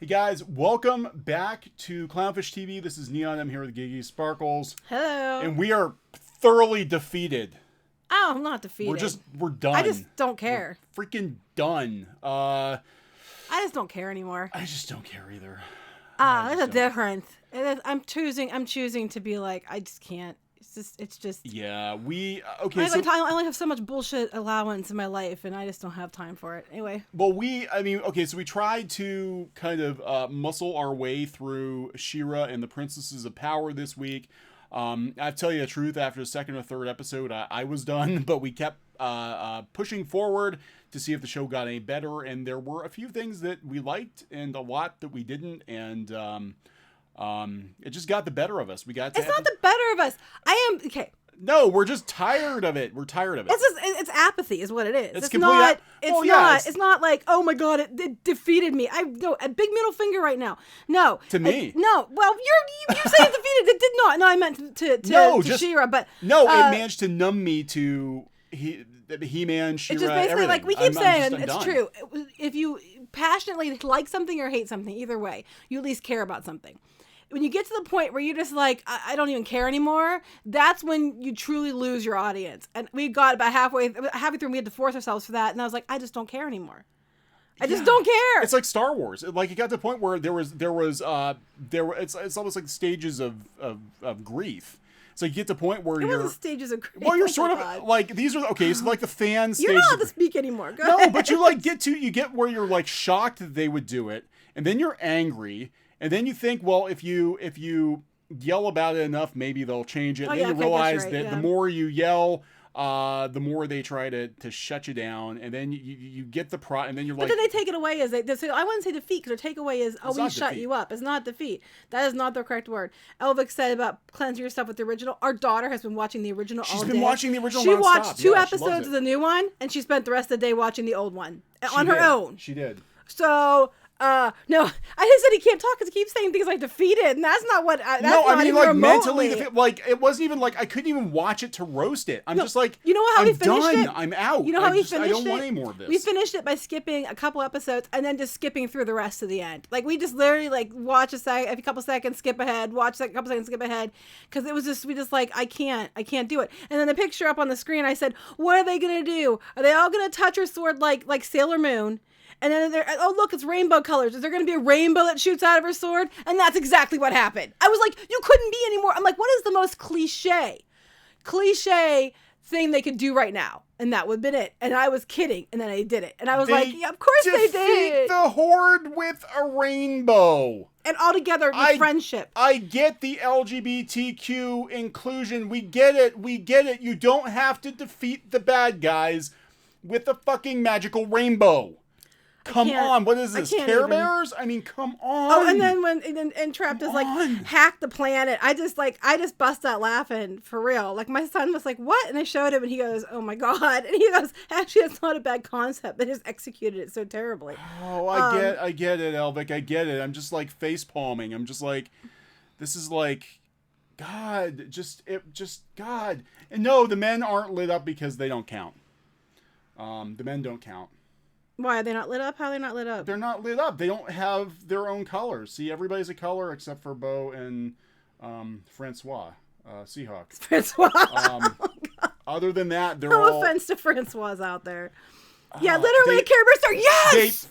Hey guys, welcome back to Clownfish TV. This is Neon. I'm here with Gigi Sparkles. Hello. And we are thoroughly defeated. Oh, I'm not defeated. We're done. I just don't care. We're freaking done. I just don't care anymore. I just don't care either. There's a difference. I'm choosing to be like, I just can't. It's just. Yeah, I only have so much bullshit allowance in my life, and I just don't have time for it. Anyway. Well, we tried to kind of muscle our way through She-Ra and the Princesses of Power this week. I tell you the truth, after the second or third episode, I was done, but we kept pushing forward to see if the show got any better, and there were a few things that we liked and a lot that we didn't, and it just got the better of us. It's not the better of us. Okay. No, we're just tired of it. We're tired of it. It's apathy is what it is. It's not like, oh my God, it defeated me. I no, a big middle finger right now. No. To me. No. Well, you say it defeated. It did not. No, I meant to She-Ra, but no, it managed to numb me to He-Man, She-Ra, it's just basically everything. Like we keep saying, it's done. true. If you passionately like something or hate something, either way, you at least care about something. When you get to the point where you're just like, I don't even care anymore, that's when you truly lose your audience. And we got about halfway through, and we had to force ourselves for that. And I was like, I just don't care anymore. I just don't care. It's like Star Wars. Like it got to the point where it's almost like stages of grief. So you get to the point where you're stages of grief. Well, you're sort of like these are okay. So like the fan stages. You're not allowed to speak anymore. Go ahead. But you get where you're like shocked that they would do it, and then you're angry. And then you think, well, if you yell about it enough, maybe they'll change it. Then you realize that the more you yell, the more they try to shut you down. And then you get the and then you're like. But then they take it away as I wouldn't say defeat, because their takeaway is, we shut you up. It's not defeat. That is not the correct word. Elvic said about cleansing yourself with the original. Our daughter has been watching the original all day. She's been watching the original She nonstop. watched 2 episodes of the new one, and she spent the rest of the day watching the old one on her own. She did. So. No, I just said he can't talk because he keeps saying things like defeated, and that's not what. Mentally, it wasn't even like I couldn't even watch it to roast it. Just like, you know how I'm we finished done. it. I'm out. You know how we finished it. I don't want any more of this. We finished it by skipping a couple episodes and then just skipping through the rest of the end. Like we just literally watch a couple seconds, skip ahead, watch a couple seconds, skip ahead, because it was just I can't do it. And then the picture up on the screen, I said, what are they gonna do? Are they all gonna touch her sword like Sailor Moon? And then look, it's rainbow colors. Is there going to be a rainbow that shoots out of her sword? And that's exactly what happened. I was like, you couldn't be anymore. I'm like, what is the most cliche thing they could do right now? And that would have been it. And I was kidding. And then they did it. And I was like, yeah, of course they did. Defeat the Horde with a rainbow. And all together with friendship. I get the LGBTQ inclusion. We get it. You don't have to defeat the bad guys with a fucking magical rainbow. Come on, what is this? Care Bears? I mean, come on. Oh, and then when Trapped is like, hack the planet, I just bust out laughing for real. Like my son was like, what? And I showed him and he goes, oh my God. And he goes, actually, it's not a bad concept. They just executed it so terribly. Oh, I get it, Elvic. I get it. I'm just like face palming. I'm just like, this is like, God, God. And no, the men aren't lit up because they don't count. The men don't count. Why are they not lit up? How are they not lit up? They're not lit up. They don't have their own colors. See, everybody's a color except for Beau and Francois, Seahawk. Francois. Other than that, they're no all... offense to Francois out there. Yeah, literally a Care Bear stare. Yes!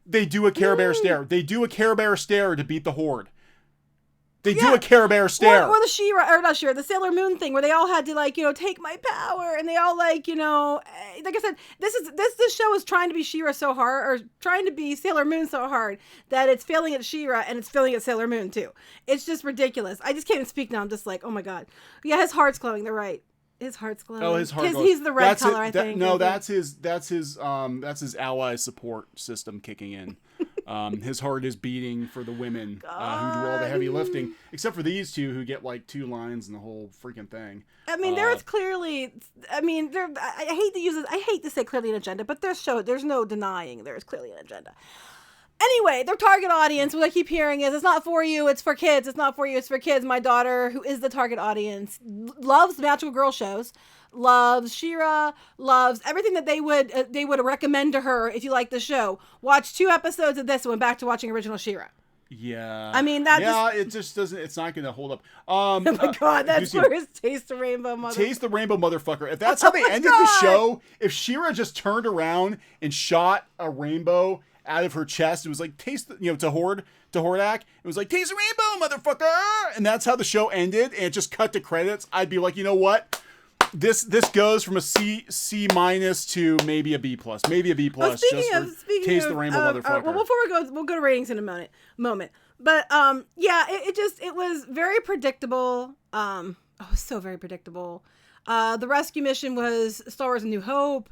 They do a Care Bear stare. They do a Care Bear stare to beat the Horde. They do a Care Bear stare. Or the the Sailor Moon thing where they all had to take my power, and they all like I said, this show is trying to be She-Ra so hard, or trying to be Sailor Moon so hard that it's failing at She-Ra and it's failing at Sailor Moon too. It's just ridiculous. I just can't even speak now. I'm just like, oh my God. Yeah, his heart's glowing. They're right. His heart's glowing. Oh, his heart glows. He's the red color, I think. No, that's his ally support system kicking in. His heart is beating for the women who do all the heavy lifting, except for these two who get like 2 lines in the whole freaking thing. I mean, there is clearly. I mean, I hate to use this. I hate to say clearly an agenda, but there's no denying there is clearly an agenda. Anyway, their target audience, what I keep hearing is, it's not for you, it's for kids. It's not for you, it's for kids. My daughter, who is the target audience, loves magical girl shows, loves She-Ra, loves everything that they would recommend to her if you like the show. Watch 2 episodes of this and went back to watching original She-Ra. Yeah. I mean, it just doesn't, it's not going to hold up. Oh my God, that's where his Taste the Rainbow motherfucker. Taste the Rainbow motherfucker. If that's how they ended the show, if She-Ra just turned around and shot a rainbow out of her chest, it was like, taste, to Hordak, it was like, taste the rainbow, motherfucker! And that's how the show ended, and it just cut to credits. I'd be like, you know what? This goes from a C minus to maybe a B plus, maybe a B plus. Speaking Taste of the Rainbow motherfucker. Well, before we'll go to ratings in a moment. But it was very predictable. It was so very predictable. The rescue mission was Star Wars: A New Hope.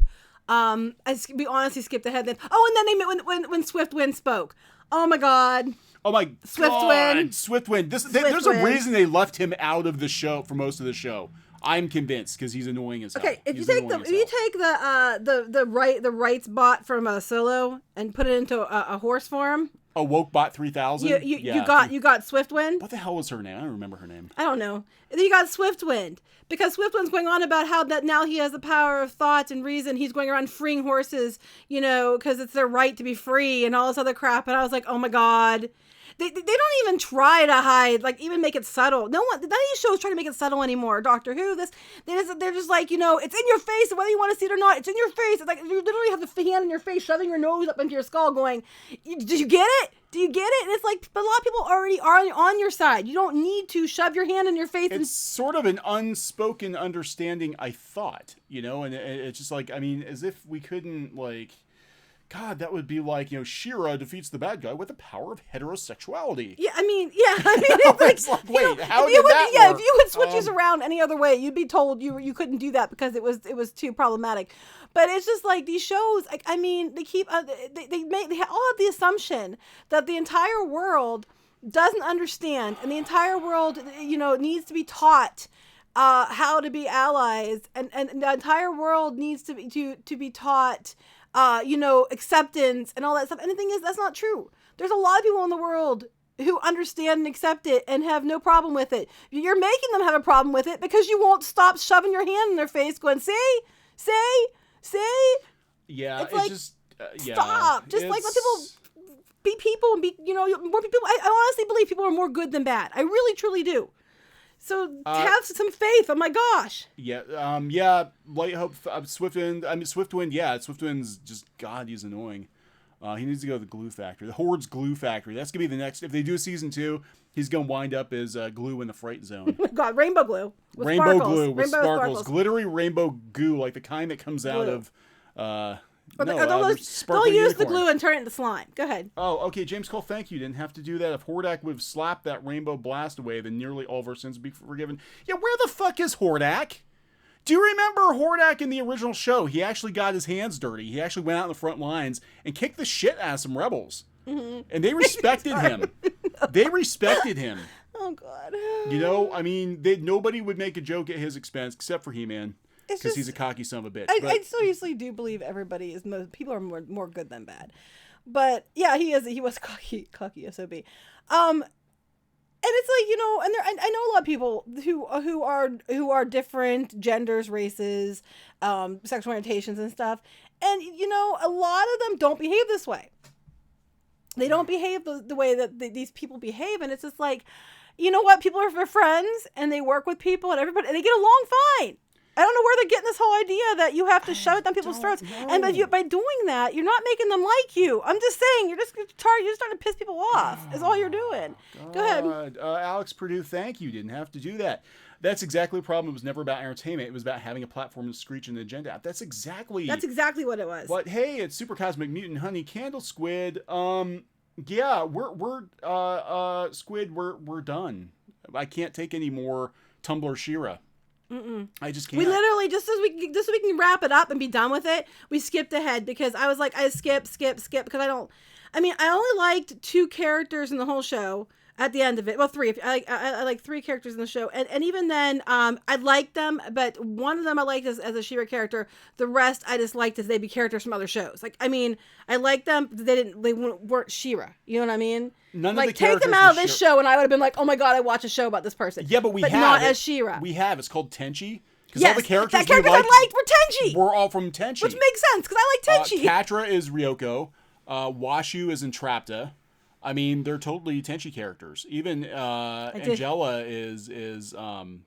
We honestly skipped ahead then. Oh, and then they met when Swiftwind spoke. Oh my God. Oh my God. Swiftwind. There's a reason they left him out of the show for most of the show. I'm convinced because he's annoying as hell. Okay, if you take the rights bot from Solo and put it into a horse form. Oh, Wokebot 3000. You got Swiftwind. What the hell was her name? I don't remember her name. I don't know. You got Swiftwind because Swiftwind's going on about how that now he has the power of thought and reason. He's going around freeing horses, because it's their right to be free and all this other crap. And I was like, oh my God. They don't even try to hide, even make it subtle. None of these shows try to make it subtle anymore. Doctor Who, they're just like, it's in your face, whether you want to see it or not. It's in your face. It's like you literally have the hand in your face, shoving your nose up into your skull, going, "Did you get it? Do you get it?" And it's like, but a lot of people already are on your side. You don't need to shove your hand in your face. It's sort of an unspoken understanding, I thought, and it's just like, as if we couldn't God, that would be like, She-Ra defeats the bad guy with the power of heterosexuality. Yeah, it's like, wait, how did that work? If you would switch these around any other way, you'd be told you couldn't do that because it was too problematic. But it's just like these shows, they keep they all have the assumption that the entire world doesn't understand, and the entire world, needs to be taught how to be allies, and the entire world needs to be taught. Acceptance and all that stuff. And the thing is, that's not true. There's a lot of people in the world who understand and accept it and have no problem with it. You're making them have a problem with it because you won't stop shoving your hand in their face going, say. Yeah. It's like, stop. Just let people be people and be, more people. I honestly believe people are more good than bad. I really, truly do. So have some faith. Oh my gosh. Yeah. Light Hope, Swiftwind. Swiftwind's just, God, he's annoying. He needs to go to the glue factory. The Horde's glue factory. That's gonna be the next. If they do a season 2, he's gonna wind up as glue in the Fright Zone. Oh my God, rainbow glue. Rainbow glue with sparkles. Glittery rainbow goo, like the kind that comes out of. They'll use the glue and turn it into slime. Go ahead. Oh, okay. James Cole, thank you. Didn't have to do that. If Hordak would have slapped that rainbow blast away, then nearly all of our sins would be forgiven. Yeah, where the fuck is Hordak? Do you remember Hordak in the original show? He actually got his hands dirty. He actually went out in the front lines and kicked the shit out of some rebels. Mm-hmm. And they respected him. They respected him. Oh, God. Nobody would make a joke at his expense except for He-Man. Because he's a cocky son of a bitch. I seriously do believe people are more good than bad. But yeah, he was cocky SOB. And it's like, and I know a lot of people who are different genders, races, sexual orientations and stuff. And a lot of them don't behave this way. They don't behave the way that these people behave, and it's just like, you know what? People are friends, and they work with people, and everybody, and they get along fine. I don't know where they're getting this whole idea that you have to shove it down people's throats. And by doing that, you're not making them like you. I'm just saying, you're just starting to piss people off, is all you're doing. God. Go ahead. Alex Purdue, thank you. Didn't have to do that. That's exactly the problem. It was never about entertainment. It was about having a platform to screech an agenda out. That's exactly what it was. But hey, it's Super Cosmic Mutant Honey Candle Squid. Yeah, we're Squid, we're done. I can't take any more Tumblr She-Ra. Mm-mm. I just can't. We literally, just so we can wrap it up and be done with it, we skipped ahead because I was like, I skip because I only liked 2 characters in the whole show. At the end of it, well, three. I like three characters in the show, and even then, I liked them, but one of them I liked as a She-Ra character. The rest I disliked as they'd be characters from other shows. Like, I mean, I liked them, but they weren't She-Ra. You know what I mean? None like, of the characters take them out of this show, and I would have been like, oh my god, I watch a show about this person. Yeah, but we have not as She-Ra. We have. It's called Tenchi. Yes, all the characters I liked were Tenchi. We're all from Tenchi, which makes sense because I like Tenchi. Katra is Ryoko. Washu is Entrapta. I mean, they're totally Tenchi characters. Even Angela is the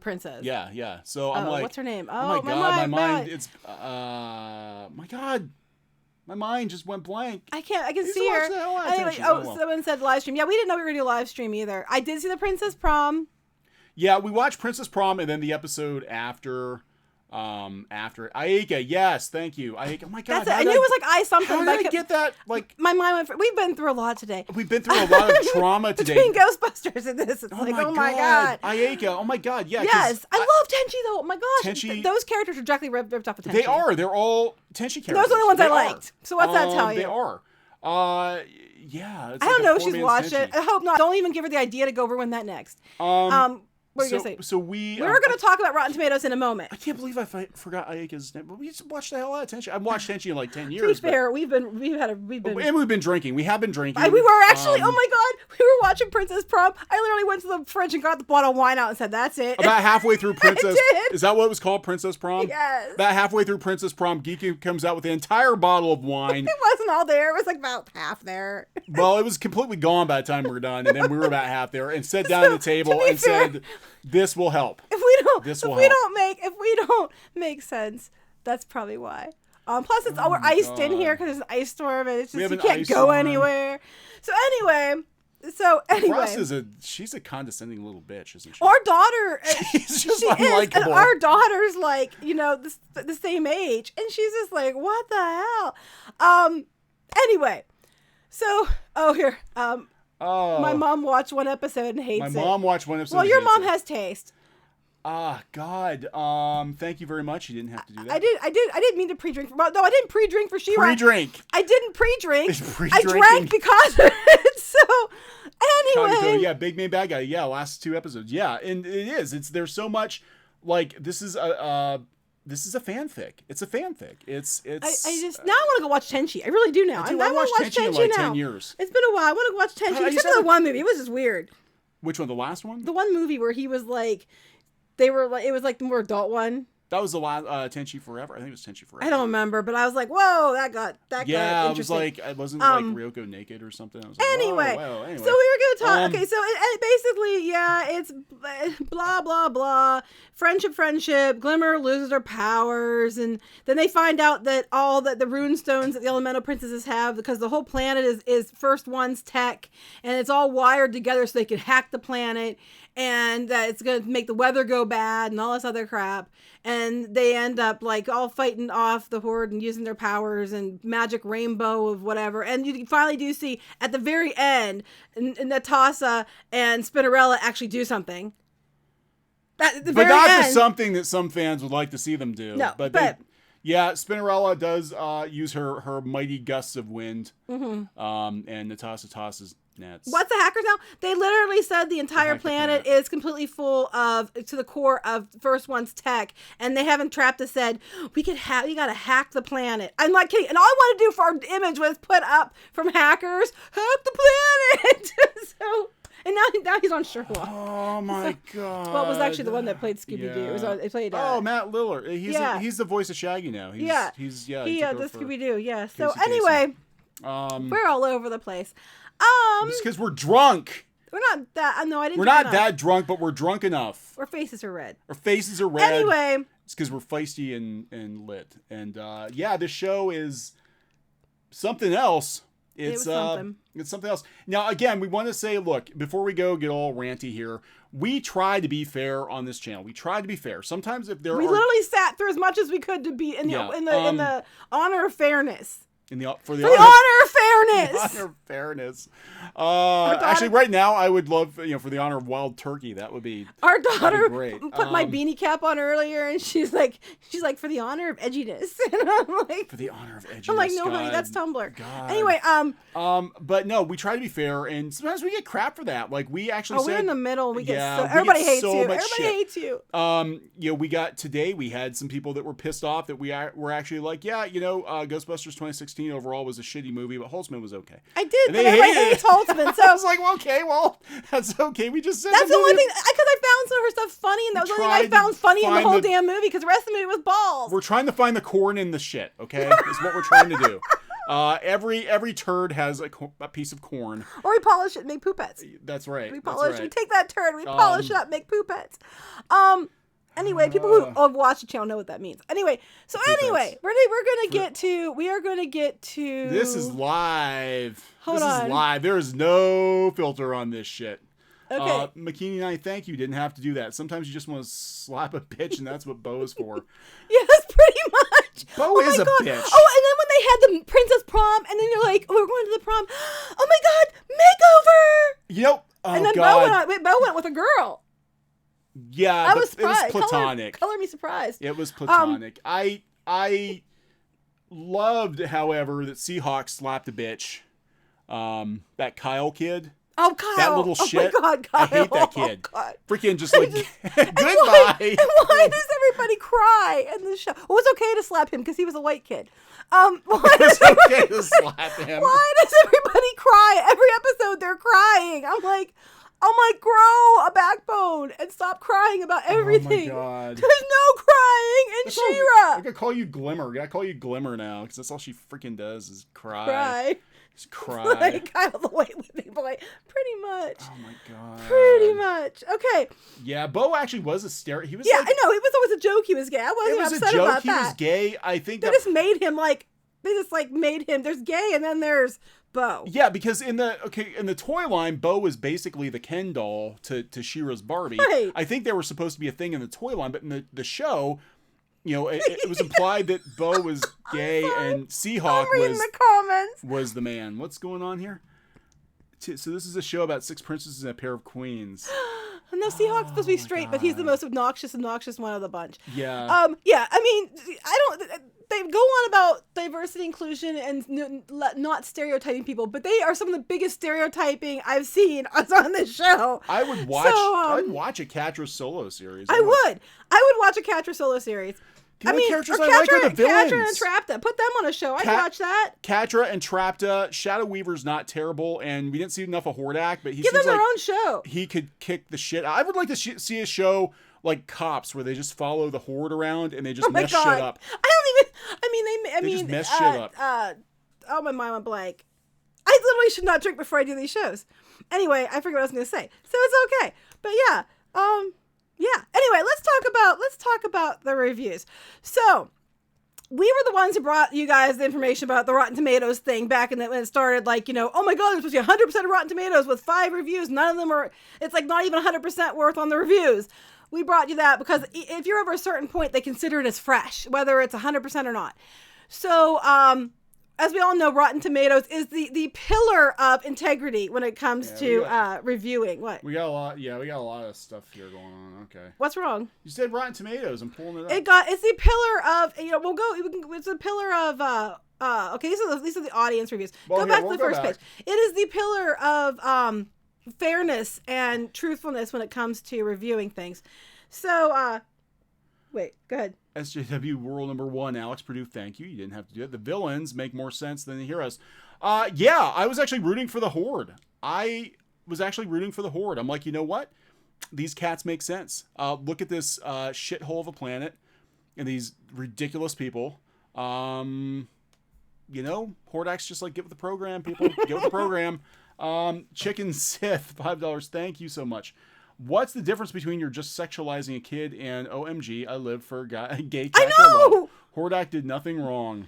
princess. Yeah. So I'm like, what's her name? Oh my god, my mind. It's my god, my mind just went blank. I can see her. Anyway, someone said live stream. Yeah, we didn't know we were gonna do live stream either. I did see the Princess Prom. Yeah, we watched Princess Prom and then the episode after Ayaka. Yes, thank you. Ayaka. Oh my god. That's it. I knew it was like something. How did I get that? Like, my mind went. We've been through a lot today. We've been through a lot of trauma today. Between Ghostbusters and this, it's oh my god. Ayaka. Oh my god. Yeah. Yes, I love Tenchi though. Oh my gosh. Tenchi. Those characters are directly ripped off of Tenchi. They are. They're all Tenchi characters. Those are the ones I liked. So what's that tell you? They are. Yeah. I don't know if she's watched it. I hope not. Don't even give her the idea to go ruin that next. What were you going to say? So we were going to talk about Rotten Tomatoes in a moment. I can't believe I forgot Ayaka's name. But we just watched the hell out of Tenchi. I've watched Tenchi in like 10 years. To be fair, we've been and we've been drinking. We have been drinking. We were actually. Oh my god, we were watching Princess Prom. I literally went to the fridge and got the bottle of wine out and said, "That's it." About halfway through Princess. I did. Is that what it was called, Princess Prom? Yes. About halfway through Princess Prom, Geeky comes out with the entire bottle of wine. It wasn't all there. It was like about half there. Well, it was completely gone by the time we were done, and then we were about half there, and sat down at the table and said, "This will help." If we don't make sense, that's probably why. Plus, it's we're iced in here because there's an ice storm, and it's just you can't go anywhere. So anyway, Russ she's a condescending little bitch, isn't she? Our daughter, she's just unlikable. And our daughter's like, the same age, and she's just like, what the hell? Anyway, so here, my mom watched one episode and hates it. My mom watched one episode. Well, your mom has taste. God. Thank you very much. You didn't have to do that. I didn't mean to pre-drink. No, I didn't pre-drink for She-Ra. Pre-drink. I didn't pre-drink. I drank because of it. So, anyway. Yeah, Big Main Bad Guy. Yeah, last 2 episodes. Yeah, and it is. There's so much, like, this is a fanfic. It's a fanfic. It's. I just now I want to go watch Tenchi. I really do now. I want to watch Tenchi in like now. 10 years. It's been a while. I want to watch Tenchi. Except for the one movie. It was just weird. Which one? The last one? The one movie where he was like. They were like, it was like the more adult one. That was the last Tenchi Forever. I think it was Tenchi Forever. I don't remember, but I was like, whoa, that got it was like, it wasn't like Ryoko naked or something. I was like, anyway, anyway. So we were going to talk. Okay, so it basically, it's blah, blah, blah. Friendship. Glimmer loses her powers. And then they find out that all the rune stones that the elemental princesses have, because the whole planet is First One's tech. And it's all wired together so they can hack the planet. And that it's going to make the weather go bad and all this other crap. And they end up like all fighting off the horde and using their powers and magic rainbow of whatever. And you finally do see at the very end, Natasha and Spinnerella actually do something. But not just something that some fans would like to see them do. No, but Spinnerella does use her mighty gusts of wind. Mm-hmm. And Natasha tosses nets. What's the hackers now? They literally said the entire planet is completely full of, to the core of First One's tech, and they haven't trapped us said, you gotta hack the planet. I'm not kidding. And all I want to do for our image was put up from hackers, hack the planet. So, and now he's on Sherlock. Oh my god. Well, it was actually the one that played Scooby-Doo. Yeah. It played. Matt Lillard. He's the voice of Shaggy now. He does Scooby-Doo. Yeah. So anyway, we're all over the place. Just because we're drunk. We're not that. No, I didn't. We're not that drunk, but we're drunk enough. Our faces are red. Anyway, it's because we're feisty and lit. And this show is something else. It's something else. Now, again, we want to say, look, before we get all ranty here, we try to be fair on this channel. We try to be fair. Sometimes if we literally sat through as much as we could to be in the honor of fairness. For the honor of fairness. honor of fairness. Actually, right now, I would love, for the honor of wild turkey. That would be Our daughter great. put my beanie cap on earlier, and she's like, for the honor of edginess. And I'm like, for the honor of edginess. I'm like, no, honey, God. that's Tumblr. God. Anyway, but no, we try to be fair, and sometimes we get crap for that. Like we actually we're said, in the middle. We get we everybody get hates so you. much Everybody shit. hates you. We had some people that were pissed off that were actually like, Ghostbusters 2016 overall was a shitty movie, but Holtzman was okay. I did, and but everybody hates Holtzman. So I was like, well, okay, that's okay. We just said that's the only thing, because I found some of her stuff funny, and that was the only thing I found funny in the whole damn movie, because the rest of the movie was balls. We're trying to find the corn in the shit, okay? Is what we're trying to do. Every turd has a piece of corn. Or we polish it and make poopettes. That's right. We That's right. we take that turd, we polish it up, make poopettes. Anyway, people who have watched the channel know what that means. Anyway, we are gonna get to. This is live. Hold on. This is live. There is no filter on this shit. Okay. McKinney and I, thank you. Didn't have to do that. Sometimes you just want to slap a bitch, and that's what Bo is for. Yes, pretty much. Bo is a bitch. Oh, and then when they had the princess prom, and then you're like, oh, we're going to the prom. Oh my God, makeover! Yep. Oh, and then God. Bo went with a girl. Yeah, I was surprised. It was platonic. Color me surprised. It was platonic. I loved, however, that Seahawk slapped a bitch. That Kyle kid. Oh, Kyle. That little shit. Oh, my God, Kyle. I hate that kid. Oh, God. Freaking just like, goodbye. And why does everybody cry in the show? Well, it's okay to slap him because he was a white kid. It's okay to slap him. Why does everybody cry? Every episode they're crying. I'm like, oh my, grow a backbone and stop crying about everything. Oh my God. There's no crying in She-Ra. I gotta call you Glimmer. I gotta call you Glimmer now, because that's all she freaking does is cry. Cry. Just cry. Like Kyle the White Whipping Boy. Pretty much. Oh my God. Pretty much. Okay. Yeah, Bo actually was a he was. Yeah, like, I know. It was always a joke he was gay. I wasn't upset about that. He was gay. I think they just made him made him. There's gay, and then there's Bo. Yeah, because in the toy line, Bo was basically the Ken doll to She-Ra's Barbie. Right. I think there was supposed to be a thing in the toy line, but in the show, it was implied that Bo was gay and Seahawk was the man. What's going on here? So this is a show about 6 princesses and a pair of queens. No, Seahawk's supposed to be straight, but he's the most obnoxious one of the bunch. Yeah. Yeah, I mean, they go on about diversity, inclusion, and not stereotyping people, but they are some of the biggest stereotyping I've seen on this show. I would watch. I'd watch a Catra solo series. I would watch a Catra solo series. The only characters I like are the villains. Catra and Trapta. Put them on a show. I'd watch that. Catra and Trapta. Shadow Weaver's not terrible, and we didn't see enough of Hordak, but he give them seems their like own show. He could kick the shit. I would like to see a show like Cops, where they just follow the Horde around and they just mess shit up. They just mess shit up. Oh, my mind went blank. I literally should not drink before I do these shows. Anyway, I forget what I was going to say. So it's okay. But yeah. Yeah. Anyway, let's talk about the reviews. So, we were the ones who brought you guys the information about the Rotten Tomatoes thing back when it started, oh my God, there's supposed to be 100% of Rotten Tomatoes with 5 reviews. None of them it's not even 100% worth on the reviews. We brought you that because if you're over a certain point, they consider it as fresh, whether it's 100% or not. So, as we all know, Rotten Tomatoes is the pillar of integrity when it comes to reviewing. What? We got a lot. Yeah, we got a lot of stuff here going on. Okay. What's wrong? You said Rotten Tomatoes. I'm pulling it up. It's the pillar of it's the pillar of okay. These are the audience reviews. Go back to the first page. It is the pillar of fairness and truthfulness when it comes to reviewing things. So wait, go ahead. SJW World number 1, Alex Purdue, thank you. You didn't have to do it. The villains make more sense than the heroes. Yeah, I was actually rooting for the Horde. I'm like, you know what? These cats make sense. Look at this shithole of a planet and these ridiculous people. Hordak's just like, get with the program, people. Get with the program. Chicken Sith, $5. Thank you so much. What's the difference between you're just sexualizing a kid and OMG, I live for gay cat love? Hordak did nothing wrong.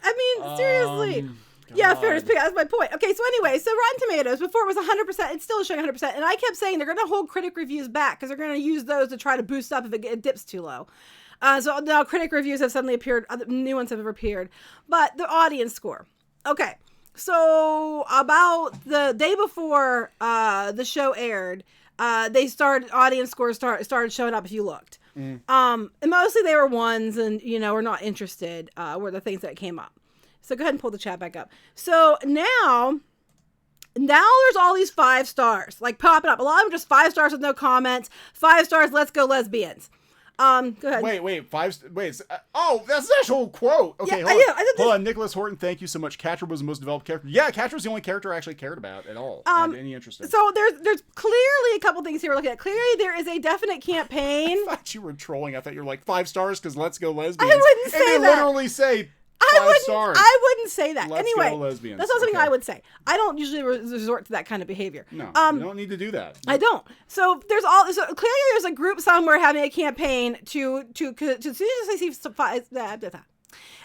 I mean, seriously. Yeah, fairness. That's my point. Okay, so anyway, Rotten Tomatoes, before it was 100%, it's still showing 100%. And I kept saying they're going to hold critic reviews back because they're going to use those to try to boost up if it dips too low. So now critic reviews have suddenly appeared. New ones have appeared. But the audience score. Okay. So about the day before the show aired, audience scores started showing up if you looked. And mostly they were ones and, we're not interested, were the things that came up. So go ahead and pull the chat back up. So now there's all these 5 stars like popping up. A lot of them just 5 stars with no comments. 5 stars, let's go lesbians. Go ahead. Wait, that's the actual quote. Okay, Yeah, hold on. Nicholas Horton, thank you so much. Catra was the most developed character. Yeah, Catra was the only character I actually cared about at all. And any interest in. So there's clearly a couple things here we're looking at. Clearly there is a definite campaign. I thought you were trolling. I thought you were like 5 stars because let's go lesbians. I wouldn't say that. And they literally say 5 stars. I wouldn't say that. Let's anyway, go lesbians. that's not something I would say. I don't usually resort to that kind of behavior. No, you don't need to do that. I don't. So clearly there's a group somewhere having a campaign to as soon as I see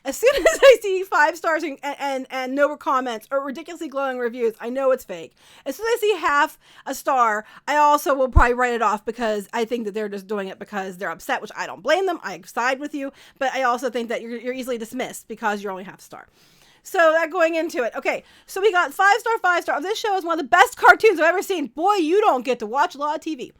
as soon as I see 5 stars and no comments or ridiculously glowing reviews, I know it's fake. As soon as I see half a star, I also will probably write it off because I think that they're just doing it because they're upset, which I don't blame them. I side with you, but I also think that you're easily dismissed because you're only half a star. So that going into it. Okay, so we got 5 star. This show is one of the best cartoons I've ever seen. Boy, you don't get to watch a lot of TV.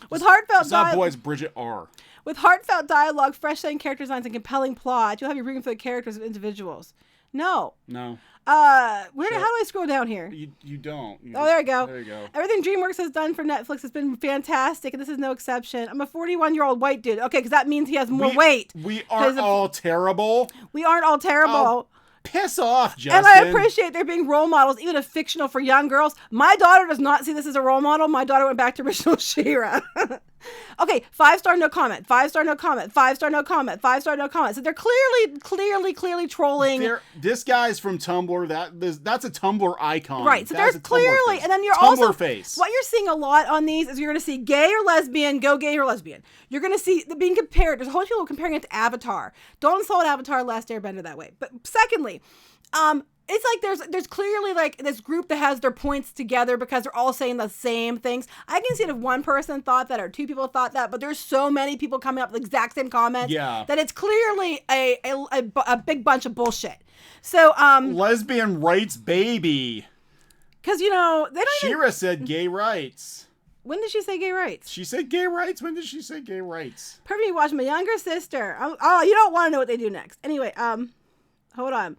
With heartfelt it's not boys, Bridget R. With heartfelt dialogue, fresh setting character designs, and compelling plot, you'll have your rooting for the characters and individuals. No. How do I scroll down here? You don't. There you go. There you go. Everything DreamWorks has done for Netflix has been fantastic, and this is no exception. I'm a 41-year-old white dude. Okay, because that means he has more weight. We aren't all terrible. We aren't all terrible. Oh, piss off, Justin. And I appreciate there being role models, even if fictional, for young girls. My daughter does not see this as a role model. My daughter went back to original She-Ra. Okay, 5 star, no comment. 5 star, no comment. 5 star, no comment. 5 star, no comment. So they're clearly trolling. This guy's from Tumblr. That's a Tumblr icon. Right. So there's clearly, and then you're Tumblr also face. What you're seeing a lot on these is you're going to see gay or lesbian, go gay or lesbian. You're going to see being compared. There's a whole bunch of people comparing it to Avatar. Don't insult Avatar: Last Airbender that way. But secondly, it's like there's clearly like this group that has their points together because they're all saying the same things. I can see it if one person thought that or 2 people thought that, but there's so many people coming up with the exact same comments that it's clearly a big bunch of bullshit. So lesbian rights, baby. Because they don't. She-Ra said gay rights. When did she say gay rights? She said gay rights. When did she say gay rights? Perfect. Watch my younger sister. Oh, you don't want to know what they do next. Anyway, hold on.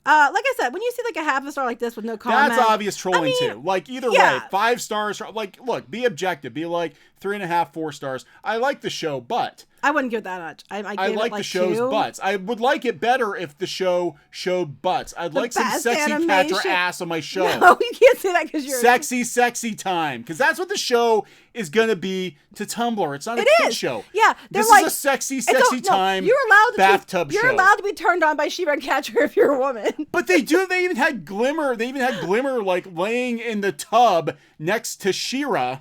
Like I said, when you see like a half a star like this with no comment, that's obvious trolling too. Like either way, 5 stars. Like, look, be objective. Be like 3.5, 4 stars. I like the show, but I wouldn't give it that much. I like the show's 2. butts. I would like it better if the show showed butts. I'd like some sexy Catra ass on my show. No, you can't say that because you're sexy time. Because that's what the show is gonna be to Tumblr. It's not a kid show. Yeah, this is a sexy time. You're allowed to bathtub show. You're allowed to be turned on by She-Ra and Catra if you're a woman. But they do. They even had Glimmer. Like laying in the tub next to She-Ra.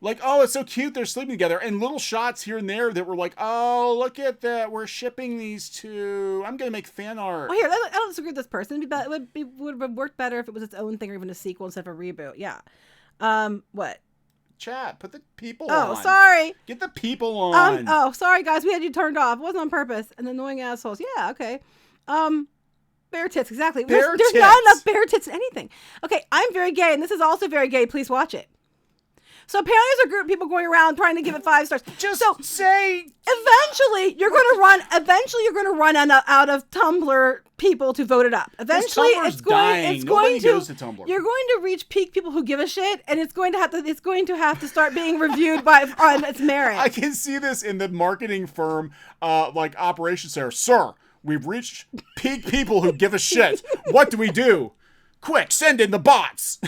Like, oh, it's so cute. They're sleeping together. And little shots here and there that were like, oh, look at that. We're shipping these two. I'm going to make fan art. Well, here, I don't disagree with this person. It would have worked better if it was its own thing or even a sequel instead of a reboot. Yeah. What? Chat, put the people on. Oh, sorry. Get the people on. Oh, sorry, guys. We had you turned off. It wasn't on purpose. And annoying assholes. Yeah, okay. Bare tits, exactly. There's not enough bare tits in anything. Okay, I'm very gay, and this is also very gay. Please watch it. So apparently there's a group of people going around trying to give it 5 stars. Say eventually you're going to run out of Tumblr people to vote it up. Eventually it's going to Tumblr. You're going to reach peak people who give a shit, and it's going to have to start being reviewed on its merit. I can see this in the marketing firm like operations center. Sir, we've reached peak people who give a shit. What do we do? Quick, send in the bots.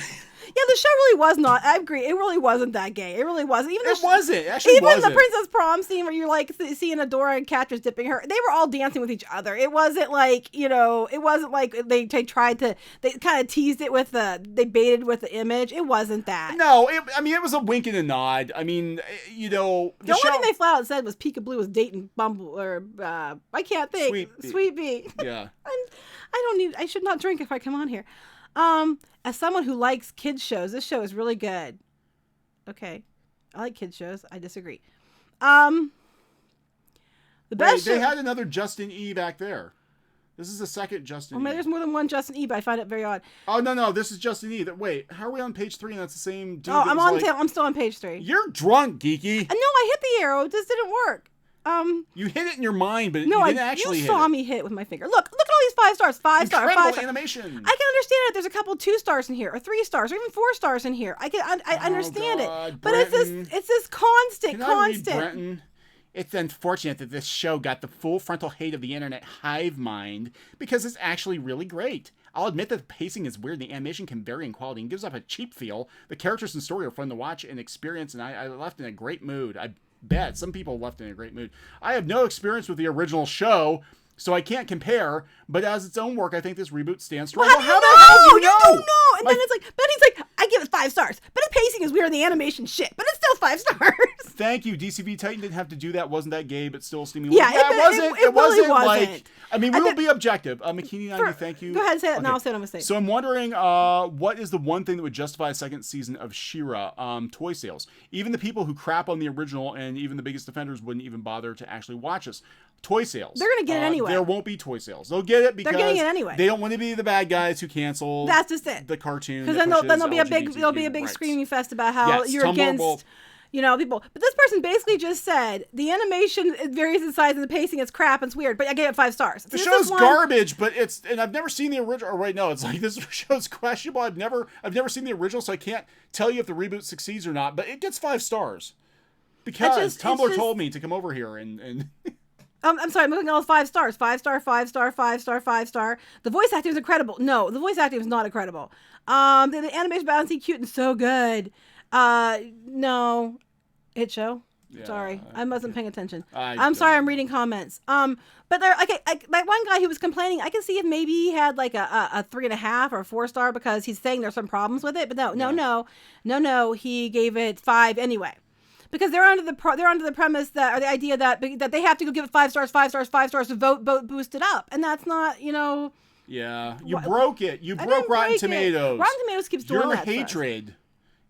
Yeah, the show really was not. I agree. It really wasn't that gay. It really wasn't. Even the Princess Prom scene where you're like seeing Adora and Catra's dipping her. They were all dancing with each other. It wasn't like, it wasn't like they kind of teased it with they baited with the image. It wasn't that. No, it was a wink and a nod. I mean, the only thing they flat out said was Peekaboo was dating Bumble or I can't think. Sweet Bee. Yeah. And I should not drink if I come on here. As someone who likes kids shows, this show is really good. Okay. I like kids shows. I disagree. The best they had another Justin E back there. This is the second Justin Well, maybe there's more than one Justin E, but I find it very odd. Oh, no, this is Justin E. Wait, how are we on page 3 and that's the same dude? Oh, I'm still on page 3. You're drunk, Geeky. No, I hit the arrow. It just didn't work. You hit it in your mind, but no, you didn't actually hit it. You saw me hit it with my finger. Look at all these 5 stars. 5 stars. Incredible animation. I can understand it. There's a couple 2 stars in here, or 3 stars, or even 4 stars in here. I understand it. But it's this constant. Can I read Brenton? It's unfortunate that this show got the full frontal hate of the internet hive mind because it's actually really great. I'll admit that the pacing is weird, the animation can vary in quality and gives up a cheap feel. The characters and story are fun to watch and experience, and I left in a great mood. I bet some people left in a great mood. I have no experience with the original show, so I can't compare, but as its own work, I think this reboot stands strong. Well, how the hell do you know? You don't know. And then it's like, but he's like, I give it 5 stars. But the pacing is weird and the animation shit, but it's still 5 stars. Thank you. DCV Titan didn't have to do that. Wasn't that gay, but still steamy. Yeah, it wasn't. Really like, I mean, we will be objective. McKinney, thank you. Go ahead and say that, and I'll say what I'm going to say. So I'm wondering, what is the one thing that would justify a second season of She-Ra? Toy sales. Even the people who crap on the original and even the biggest defenders wouldn't even bother to actually watch us. Toy sales. They're going to get it anyway. There won't be toy sales. They'll get it because they're getting it anyway. They don't want to be the bad guys who cancel. That's just it. The cartoon. Because then there'll be a big screaming fest about how you're Tumblr against. People. But this person basically just said the animation it varies in size and the pacing is crap and it's weird. But I gave it 5 stars. The show's garbage, but and I've never seen the original. Or right now, it's like this show's questionable. I've never seen the original, so I can't tell you if the reboot succeeds or not. But it gets 5 stars because Tumblr told me to come over here and. I'm sorry, I'm looking at all 5 stars. 5 star, 5 star, 5 star, 5 star. The voice acting is incredible. No, the voice acting is not incredible. The animation bouncy, cute, and so good. No. Hit show. Yeah, sorry, I wasn't paying attention. I'm sorry, I'm reading comments. But there, okay, like one guy who was complaining, I can see if maybe he had like a 3.5 or 4 star because he's saying there's some problems with it. But no, he gave it 5 anyway. Because they're under the premise that, or the idea that they have to go give it 5 stars to vote boost it up, and that's not, Yeah, you broke it. You broke Rotten Tomatoes. Rotten Tomatoes keeps doing that.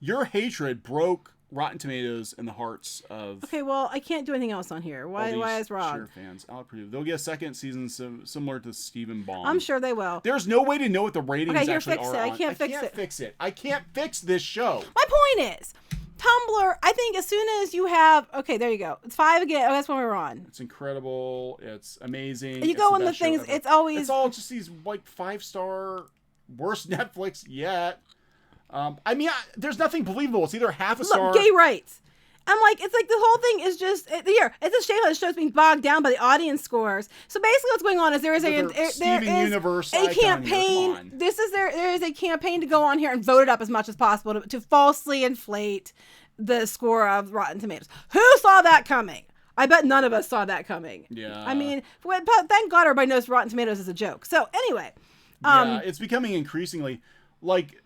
Your hatred broke Rotten Tomatoes in the hearts of. Okay, well, I can't do anything else on here. Why is Rob? Sure fans. I'll prove they'll get a second season similar to Stephen Bond. I'm sure they will. There's no way to know what the ratings actually are. I can't fix it. I can't fix this show. My point is. Tumblr, I think as soon as you have, okay, there you go. It's 5 again. Oh, that's when we're on. It's incredible. It's amazing. And you go on the things, it's always. It's all just these like 5-star worst Netflix yet. There's nothing believable. It's either half a star. Look, gay rights. I'm like, it's like the whole thing is just, it's a shame that the show's being bogged down by the audience scores. So basically what's going on is there is a campaign. There is a campaign to go on here and vote it up as much as possible to falsely inflate the score of Rotten Tomatoes. Who saw that coming? I bet none of us saw that coming. Yeah. I mean, thank God everybody knows Rotten Tomatoes is a joke. So anyway. It's becoming increasingly like,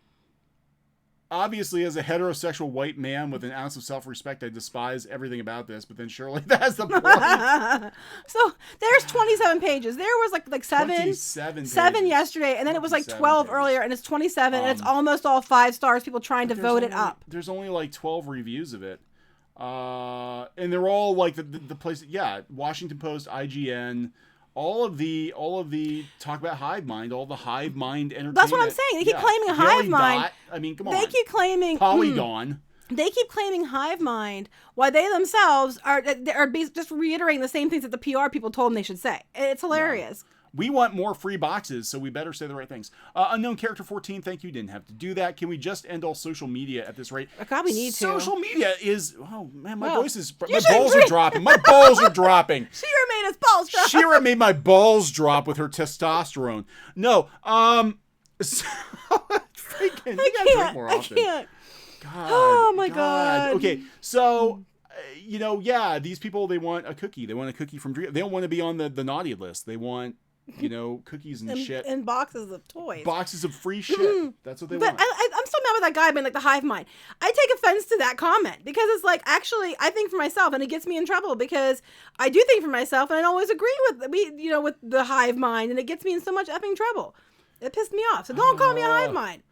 obviously, as a heterosexual white man with an ounce of self-respect, I despise everything about this, but then surely that's the point. So there's 27 pages. There was like 7 yesterday, and then it was like 12 earlier, and it's 27, and it's almost all 5 stars, people trying to vote it up. There's only like 12 reviews of it. And they're all like the place, Washington Post, IGN, all of the talk about hive mind, all the hive mind entertainment. That's what I'm saying. They keep claiming a hive mind. I mean, come on. They keep claiming Polygon. They keep claiming hive mind while they themselves are just reiterating the same things that the PR people told them they should say. It's hilarious. Yeah. We want more free boxes, so we better say the right things. Unknown Character 14, thank you. Didn't have to do that. Can we just end all social media at this rate? God, we need to. Social media is... Oh, man, my balls are dropping. My balls are dropping. She-Ra made his balls drop. She-Ra made my balls drop with her testosterone. No, freaking... I can't. God. Oh, my God. Okay, so... these people, they want a cookie. They want a cookie from Dream. They don't want to be on the naughty list. They want... cookies and shit. And boxes of toys. Boxes of free shit. That's what they want. But I'm still mad with that guy being like the hive mind. I take offense to that comment because it's like, actually, I think for myself, and it gets me in trouble because I do think for myself, and I don't always agree with the hive mind, and it gets me in so much effing trouble. It pissed me off. So don't call me a hive mind.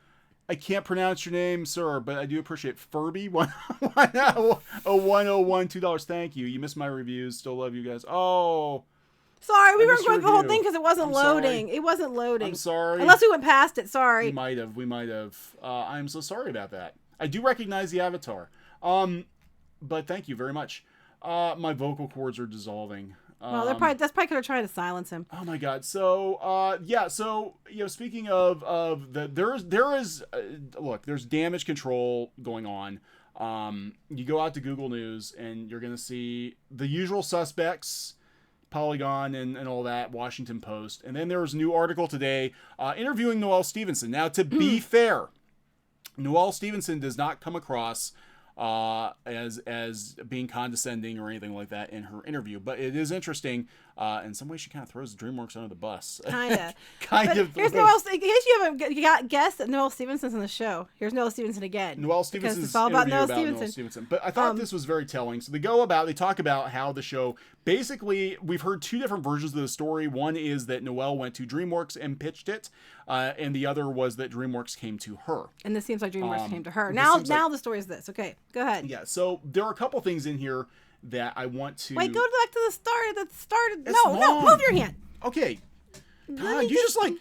I can't pronounce your name, sir, but I do appreciate Furby 101 $2. Thank you. You missed my reviews. Still love you guys. Oh. Sorry, we I weren't missed going your through the whole review. thing because it wasn't I'm loading. sorry. It wasn't loading. I'm sorry. Unless we went past it. Sorry. We might have. I'm so sorry about that. I do recognize the avatar. But thank you very much. My vocal cords are dissolving. Well, that's probably because they're trying to silence him. Oh my god. So yeah. So speaking of there is look, there's damage control going on. You go out to Google News and you're gonna see the usual suspects, Polygon and all that, Washington Post, and then there was a new article today interviewing Noelle Stevenson. Now, to be fair, Noelle Stevenson does not come across as being condescending or anything like that in her interview, but it is interesting. In some ways, she kind of throws DreamWorks under the bus. Kinda. kind of. Here's Noelle. In case you haven't guessed that Noelle Stevenson's on the show. Here's Noelle Stevenson again. Noelle Stevenson's it's all about interview Noelle Stevenson. But I thought this was very telling. So they talk about how the show, basically, we've heard two different versions of the story. One is that Noelle went to DreamWorks and pitched it, and the other was that DreamWorks came to her. And this seems like DreamWorks came to her. Now the story is this. Okay, go ahead. Yeah, so there are a couple things in here that I want to... Wait, go back to the start. It's No, long. move your hand. Okay. God,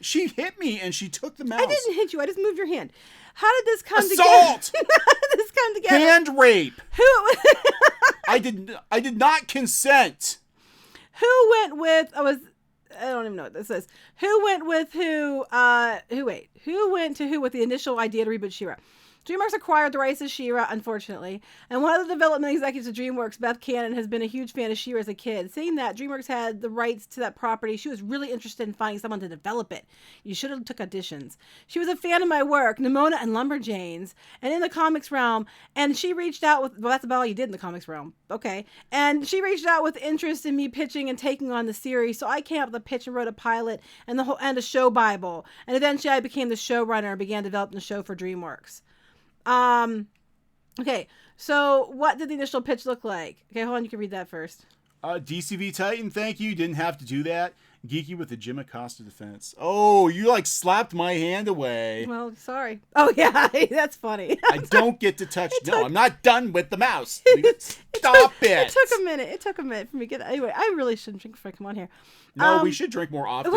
she hit me and she took the mouse. I didn't hit you. I just moved your hand. How did this come together? Assault! How did this come together? Hand rape! Who? I did not consent. Who went with? I don't even know what this is. Who went with who? Who went to who with the initial idea to reboot She-Ra? DreamWorks acquired the rights to She-Ra, unfortunately. And one of the development executives of DreamWorks, Beth Cannon, has been a huge fan of She-Ra as a kid. Seeing that DreamWorks had the rights to that property, she was really interested in finding someone to develop it. You should have took auditions. She was a fan of my work, Nimona and Lumberjanes, and in the comics realm. And she reached out with, well, that's about all you did in the comics realm. Okay. And she reached out with interest in me pitching and taking on the series. So I came up with a pitch and wrote a pilot and a show Bible. And eventually I became the showrunner and began developing the show for DreamWorks. Okay, so what did the initial pitch look like? Okay, hold on, you can read that first. DCV Titan, thank you. Didn't have to do that. Geeky with the Jim Acosta defense. Oh, you slapped my hand away. Well, sorry. Oh, yeah, that's funny. I don't get to touch. No, I'm not done with the mouse. Stop it. It took a minute. It took a minute for me to get. Anyway, I really shouldn't drink before I come on here. No, we should drink more often.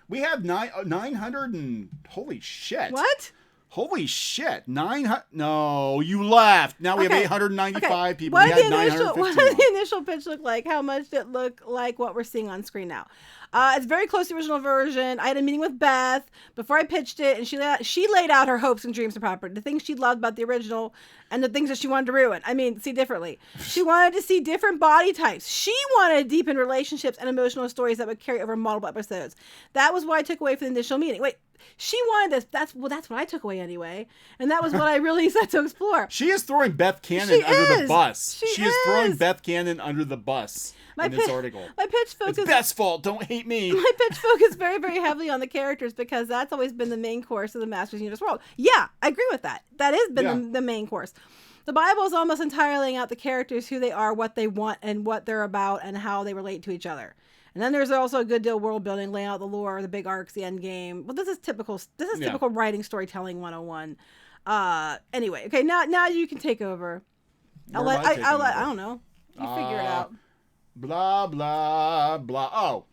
We have 900 and holy shit. What? Holy shit. 900. No, you laughed. Now we have 895 people. What did the initial pitch look like? How much did it look like what we're seeing on screen now? It's very close to the original version. I had a meeting with Beth before I pitched it, and she laid out her hopes and dreams of property, the things she loved about the original and the things that she wanted to ruin. I mean, see differently. She wanted to see different body types. She wanted to deepen relationships and emotional stories that would carry over multiple episodes. That was what I took away from the initial meeting. Wait, she wanted this. That's what I took away anyway. And that was what I really set to explore. She is throwing Beth Cannon under the bus. She is throwing Beth Cannon under the bus in this article. My pitch focus. It's Beth's fault. Don't hate me. My pitch focused very, very heavily on the characters because that's always been the main course of the Masters Universe world. Yeah, I agree with that. That has been the main course. The Bible is almost entirely laying out the characters, who they are, what they want, and what they're about, and how they relate to each other. And then there's also a good deal of world building, laying out the lore, the big arcs, the end game. Well, this is typical writing, storytelling 101. Anyway, okay, now you can take over. I don't know. You figure it out. Blah blah blah.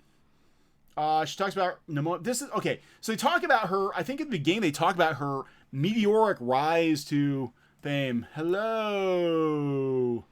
She talks about Nimona. This is okay. So they talk about her. I think at the beginning they talk about her meteoric rise to fame. Hello.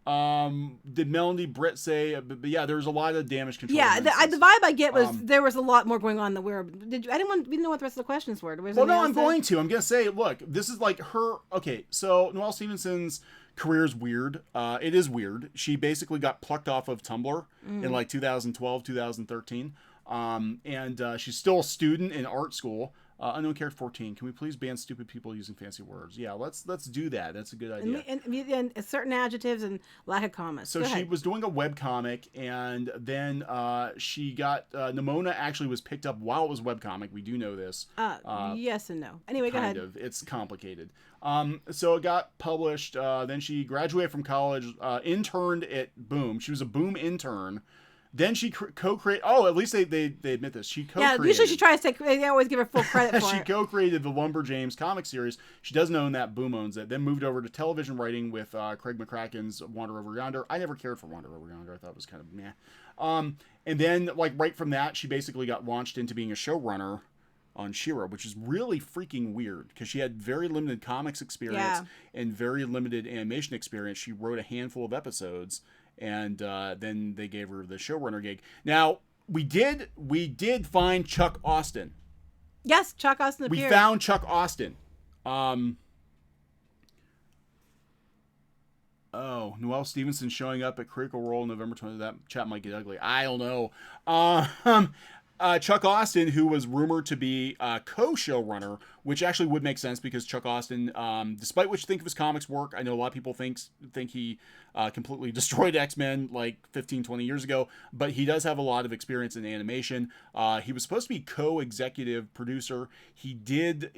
Did Melanie Britt say? But yeah, there was a lot of damage control. Yeah, the vibe I get was there was a lot more going on than we were. We didn't know what the rest of the questions were. Well, no, I'm going to say, look, this is like her. Okay, so Noelle Stevenson's career is weird. It is weird. She basically got plucked off of Tumblr in like 2012, 2013. And she's still a student in art school. Unknown Character 14. Can we please ban stupid people using fancy words? Yeah, let's do that. That's a good idea. And certain adjectives and lack of commas. So she was doing a webcomic, and then she got Nimona actually was picked up while it was webcomic. We do know this. Yes and no. Anyway, go ahead. Kind of. It's complicated. So it got published. Then she graduated from college, interned at Boom. She was a Boom intern. Then she co-created. Oh, at least they admit this. She co-created. Yeah, usually she tries to take. They always give her full credit for she it. co-created the Lumberjanes comic series. She doesn't own that. Boom owns it. Then moved over to television writing with Craig McCracken's Wander Over Yonder. I never cared for Wander Over Yonder. I thought it was kind of meh. And then like right from that, she basically got launched into being a showrunner on She-Ra, which is really freaking weird because she had very limited comics experience and very limited animation experience. She wrote a handful of episodes. And then they gave her the showrunner gig. Now we did find Chuck Austin. Yes, Chuck Austin appeared. We found Chuck Austin. Noelle Stevenson showing up at Critical Role November 20th. That chat might get ugly. I don't know. Chuck Austin, who was rumored to be a co-showrunner, which actually would make sense because Chuck Austin, despite what you think of his comics work, I know a lot of people think he completely destroyed X-Men like 15, 20 years ago, but he does have a lot of experience in animation. He was supposed to be co-executive producer. He did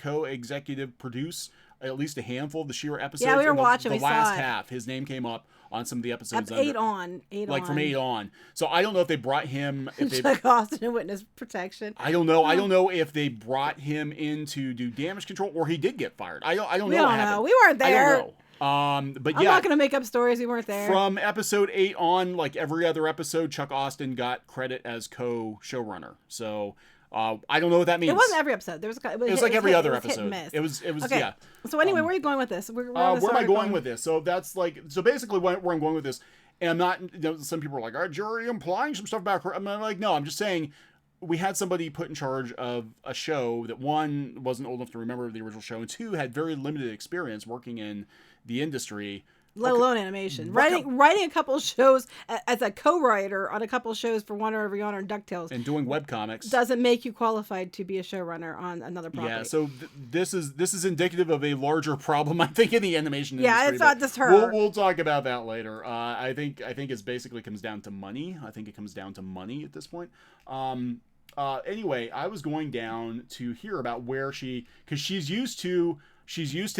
co-executive produce at least a handful of the She-Ra episodes. Yeah, we were watching. The last half, his name came up on some of the episodes. Eight on. From 8 on. So I don't know if they brought him. Chuck Austin in witness protection. I don't know. I don't know if they brought him in to do damage control or he did get fired. I don't know. We don't know. We weren't there. I don't know. But I'm not going to make up stories. We weren't there. From episode 8 on, like every other episode, Chuck Austin got credit as co-showrunner. So I don't know what that means. It wasn't every episode. It was like every other episode. Hit and miss. It was okay. Yeah. So anyway, where are you going with this? Where am I going with this? So that's so basically where I'm going with this. And I'm not, some people are like, are you implying some stuff about her? I'm like, no, I'm just saying we had somebody put in charge of a show that one, wasn't old enough to remember the original show, and two, had very limited experience working in the industry. Let alone animation. Writing a couple of shows as a co-writer on a couple of shows for Wander Over Yonder and DuckTales. And doing webcomics. Doesn't make you qualified to be a showrunner on another property. Yeah, so this is indicative of a larger problem, I think, in the animation industry. Yeah, it's not just her. We'll talk about that later. I think it basically comes down to money. I think it comes down to money at this point. Anyway, I was going down to hear about where because she's used to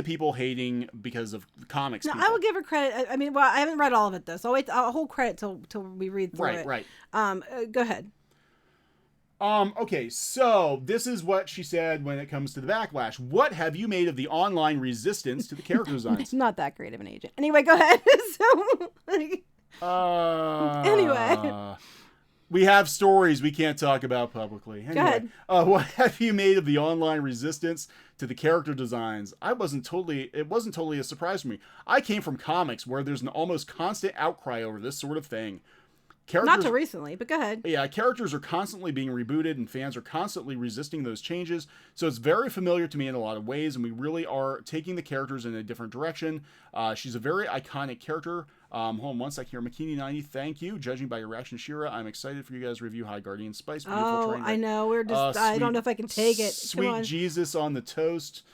people hating because of comics. No, people. I will give her credit. I mean, well, I haven't read all of it though, so I'll hold credit till we read through it. Right. Go ahead. Okay, so this is what she said when it comes to the backlash. What have you made of the online resistance to the character designs? Not that great of an agent. Anyway, go ahead. Anyway. We have stories we can't talk about publicly. Anyway, go ahead. What have you made of the online resistance to the character designs? It wasn't totally a surprise for me. I came from comics where there's an almost constant outcry over this sort of thing. Not till recently, but go ahead. Yeah, characters are constantly being rebooted and fans are constantly resisting those changes. So it's very familiar to me in a lot of ways, and we really are taking the characters in a different direction. She's a very iconic character. Hold on one sec here. McKinney90, thank you. Judging by your reaction to She-Ra, I'm excited for you guys to review High Guardian Spice. I know. We're just, I don't know if I can take it. Sweet Jesus on the toast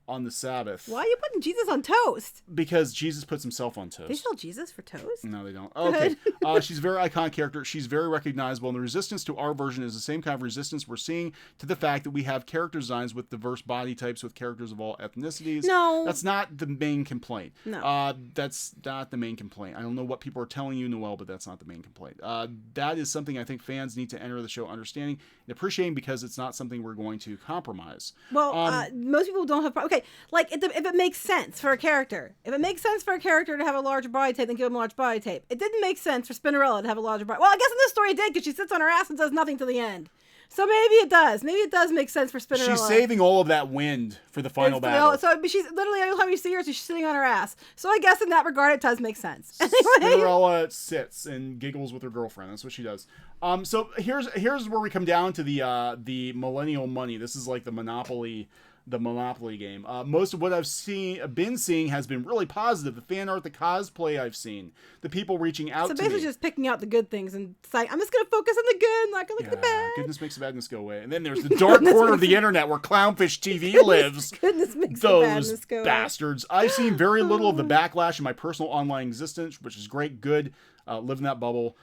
on the Sabbath. Why are you putting Jesus on toast? Because Jesus puts himself on toast. They sell Jesus for toast? No, they don't. Okay. She's a very iconic character. She's very recognizable. And the resistance to our version is the same kind of resistance we're seeing to the fact that we have character designs with diverse body types with characters of all ethnicities. No. That's not the main complaint. No. That's not the main complaint. I don't know what people are telling you, Noelle, but that's not the main complaint. That is something I think fans need to enter the show understanding and appreciating because it's not something we're going to compromise. Well, most people don't have... Okay, like if it makes sense for a character. If it makes sense for a character to have a larger body type, then give him a large body type. It didn't make sense for Spinnerella to have a larger body. Well, I guess in this story it did because she sits on her ass and does nothing to the end. So maybe it does. Maybe it does make sense for Spinnerella. She's saving all of that wind for the final battle. So she's literally, every time you see her, she's sitting on her ass. So I guess in that regard, it does make sense. Spinnerella sits and giggles with her girlfriend. That's what she does. So here's where we come down to the millennial money. This is like the Monopoly game. Most of what I've been seeing has been really positive. The fan art, the cosplay I've seen, the people reaching out to me. So basically just picking out the good things and saying, I'm just going to focus on the good, I'm not going to look at the bad. Goodness makes the badness go away. And then there's the dark corner of the internet where CLOWNFISH TV lives. Goodness makes the badness go away. Those bastards. I've seen very little of the backlash in my personal online existence, which is great, good. Live in that bubble.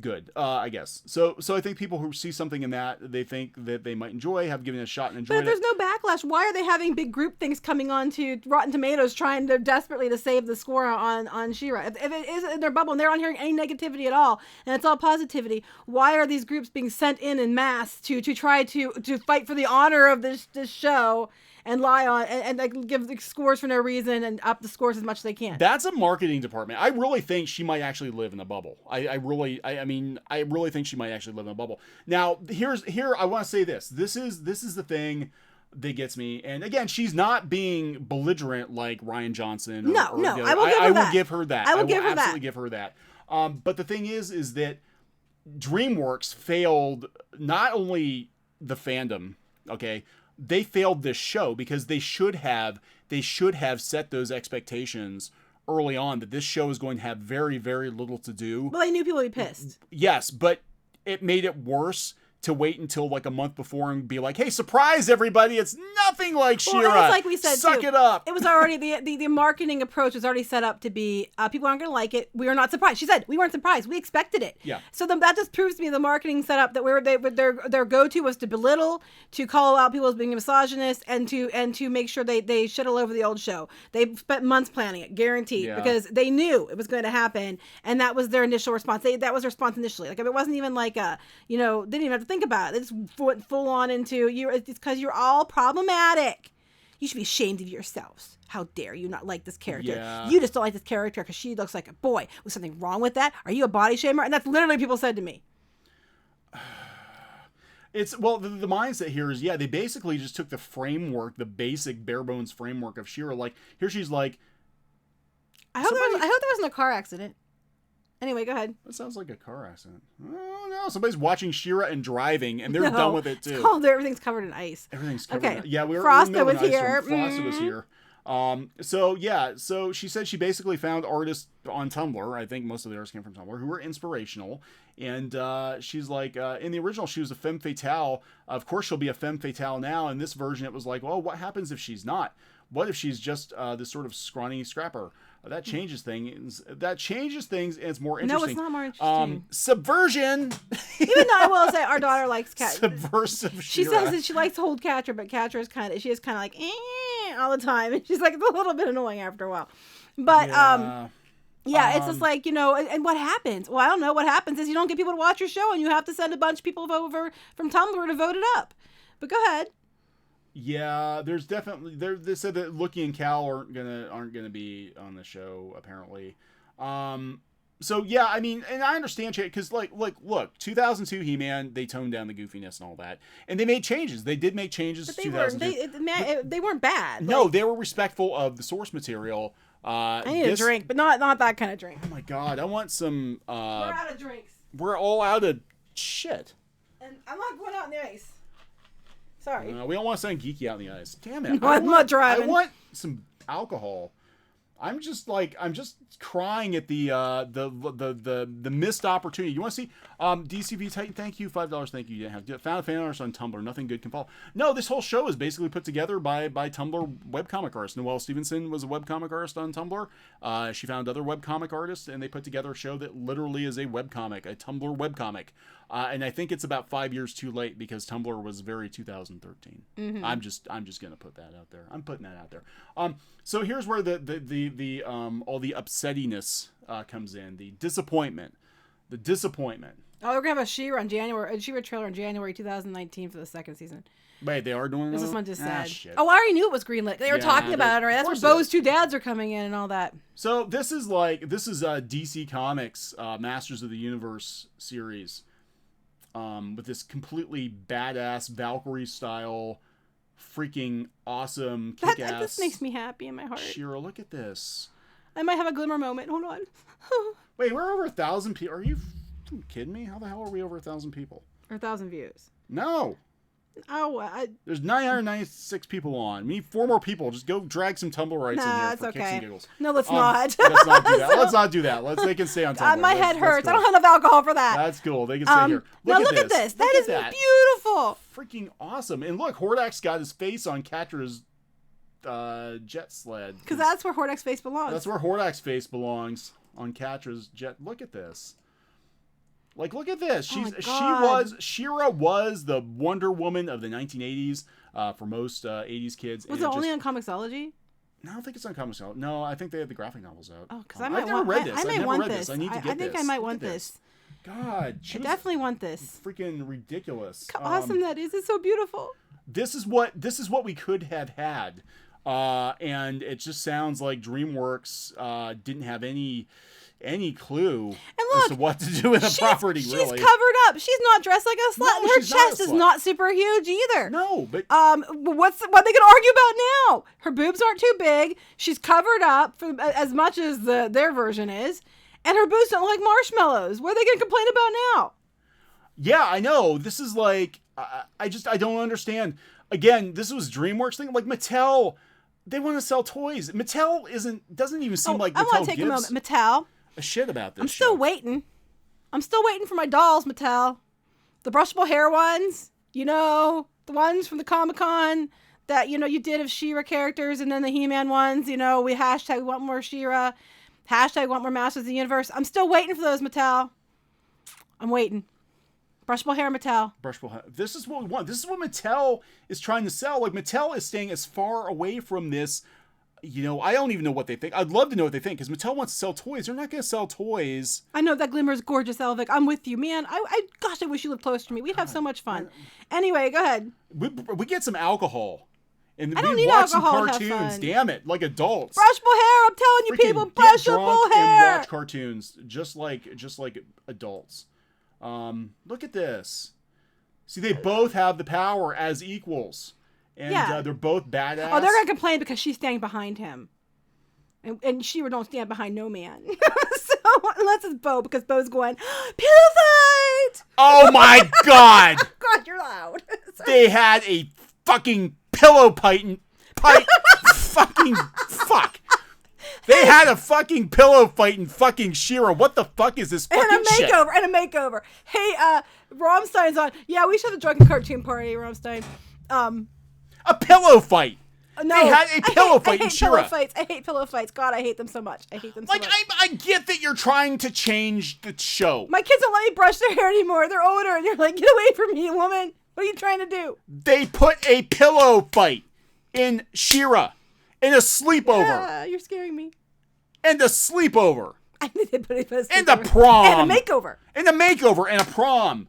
good, I guess. So I think people who see something in that they think that they might enjoy have given it a shot and enjoyed But if there's no backlash, why are they having big group things coming on to Rotten Tomatoes trying to desperately to save the score on She-Ra? If it is in their bubble and they're not hearing any negativity at all and it's all positivity, why are these groups being sent in mass to try to fight for the honor of this show and lie on and like give the scores for no reason and up the scores as much as they can? That's a marketing department. I really think she might actually live in a bubble. I really think she might actually live in a bubble. Now, I want to say this. This is the thing that gets me. And again, she's not being belligerent like Ryan Johnson. No. I will give her that. I will absolutely give her that. But the thing is that DreamWorks failed not only the fandom, okay, they failed this show because they should have set those expectations early on that this show is going to have very, very little to do. Well, they knew people would be pissed. Yes, but it made it worse to wait until like a month before and be like, hey, surprise everybody, it's nothing like She-Ra. Well, it's like we said, suck too. It up. It was already the marketing approach was already set up to be people aren't going to like it. We are not surprised. She said we weren't surprised. We expected it. Yeah. So that just proves to me the marketing setup that their go-to was to belittle, to call out people as being misogynist, and to make sure they shit all over the old show. They spent months planning it, guaranteed, because they knew it was going to happen, and that was their initial response. That was their response initially. Like, it wasn't even like they didn't even have to think about it. They just went full on into you. It's because you're all problematic. You should be ashamed of yourselves. How dare you not like this character? Yeah. You just don't like this character because she looks like a boy. Was something wrong with that? Are you a body shamer? And that's literally what people said to me. It's, well, the mindset here is, they basically just took the framework, the basic bare bones framework of She-Ra. Like, here she's like, I hope there wasn't a car accident. Anyway, go ahead. That sounds like a car accident. Oh, no. Somebody's watching She-Ra and driving, and they're done with it, too. Everything's covered in ice. Everything's covered in ice. Yeah, Frosta was here. Frosta was here. So she said she basically found artists on Tumblr. I think most of the artists came from Tumblr, who were inspirational. And she's like, in the original, she was a femme fatale. Of course, she'll be a femme fatale now. In this version, it was like, well, what happens if she's not? What if she's just this sort of scrawny scrapper? That changes things. And it's more interesting. No, it's not more interesting. Subversion. Even though I will say our daughter likes cat. Subversive. She says that she likes to hold Catra, but Catra is kind of like all the time, and she's like it's a little bit annoying after a while. But it's just like and what happens? Well, I don't know. What happens is you don't get people to watch your show, and you have to send a bunch of people over from Tumblr to vote it up. But go ahead. Yeah, there's definitely they said that Lookie and Cal aren't gonna be on the show apparently. So yeah, I mean, and I understand because like look, 2002 He-Man, they toned down the goofiness and all that, and they made changes. They did make changes. But they weren't bad. No, they were respectful of the source material. I need a drink, but not that kind of drink. Oh my god, I want some. We're out of drinks. We're all out of shit. And I'm not going out in the ice. Sorry. We don't want to send Geeky out in the ice. Damn it. I'm not driving. I want some alcohol. I'm just crying at the missed opportunity. You want to see DCV Titan? Thank you, $5. Thank you. You didn't have found a fan artist on Tumblr. Nothing good can fall. No, this whole show is basically put together by Tumblr webcomic artists. Noelle Stevenson was a webcomic artist on Tumblr. She found other webcomic artists, and they put together a show that literally is a webcomic, a Tumblr webcomic. And I think it's about 5 years too late because Tumblr was very 2013. Mm-hmm. I'm just gonna put that out there. I'm putting that out there. So here's where the all the upsettiness comes in. The disappointment. Oh, we're gonna have a She-Ra trailer in January 2019 for the second season. Wait, they are doing this one just said. Shit. Oh, I already knew it was greenlit. They were talking about it already. That's where Bo's two dads are coming in and all that. So this is DC Comics Masters of the Universe series. With this completely badass Valkyrie style, freaking awesome, kick-ass. This makes me happy in my heart. She-Ra, look at this. I might have a glimmer moment. Hold on. Wait, we're over 1,000 people. Are you kidding me? How the hell are we over 1,000 people? Or 1,000 views. No. Oh, there's 996 people on. We need 4 more people. Just go drag some Tumblr rights in here for kicks and giggles. No, let's not. Let's not do that. Let's not do that. They can stay on Tumblr. My head hurts. Cool. I don't have enough alcohol for that. That's cool. They can stay here. Look at this. That is beautiful. Freaking awesome. And look, Hordak's got his face on Catra's jet sled. Because that's where Hordak's face belongs. That's where Hordak's face belongs on Catra's jet. Look at this. Like, look at this. Oh my God. She-Ra was the Wonder Woman of the 1980s for most 80s kids. Was it only on Comixology? No, I don't think it's on Comixology. No, I think they have the graphic novels out. Oh, because I've never read this. I I've might want read this. I need to get this. I think I might want this. God, I definitely want this. Freaking ridiculous. How awesome that is. It's so beautiful. This is what we could have had. And it just sounds like DreamWorks didn't have any clue as to what to do with the property, really. She's covered up. She's not dressed like a slut, and her chest is not super huge either. No, but what are they gonna argue about now? Her boobs aren't too big. She's covered up for as much as their version is, and her boobs don't look like marshmallows. What are they gonna complain about now? Yeah, I know. This is like I don't understand. Again, this was DreamWorks thing. Like Mattel, they want to sell toys. Mattel doesn't even seem like Mattel I want to take a moment. Mattel. A shit about this. I'm still waiting. I'm still waiting for my dolls, Mattel. The brushable hair ones, the ones from the Comic-Con that, you did of She-Ra characters, and then the He-Man ones, we hashtag want more She-Ra, hashtag want more Masters of the Universe. I'm still waiting for those, Mattel. I'm waiting. Brushable hair, Mattel. Brushable hair. This is what we want. This is what Mattel is trying to sell. Like, Mattel is staying as far away from this. I don't even know what they think. I'd love to know what they think, because Mattel wants to sell toys. They're not going to sell toys. I know, that Glimmer's gorgeous, Elvic. I'm with you, man. Gosh, I wish you lived closer to me. We'd have so much fun. Anyway, go ahead. We get some alcohol. And I don't we need watch alcohol some to have cartoons. fun. Damn it, like adults. Brushable hair. I'm telling you, people, brushable hair. And watch cartoons just like adults. Look at this. See, they both have the power as equals. And they're both badass. Oh, they're going to complain because she's standing behind him. And She-Ra don't stand behind no man. So, unless it's Bo, because Bo's going, pillow fight! Oh my God! God, you're loud. They had a fucking pillow fight. Fucking fuck. They had a fucking pillow fight in fucking She-Ra. What the fuck is this fucking shit? And a makeover. Hey, Rammstein's on. Yeah, we should have a drunken cartoon party, Rammstein. A pillow fight. No, they had a pillow fight in She-Ra. I hate pillow fights. God, I hate them so much. I hate them so much. I get that you're trying to change the show. My kids don't let me brush their hair anymore. They're older, and you're like, get away from me, woman. What are you trying to do? They put a pillow fight in She-Ra. In a sleepover. Yeah, you're scaring me. And a sleepover. I need to put it and a prom. And a makeover. And a makeover and a prom.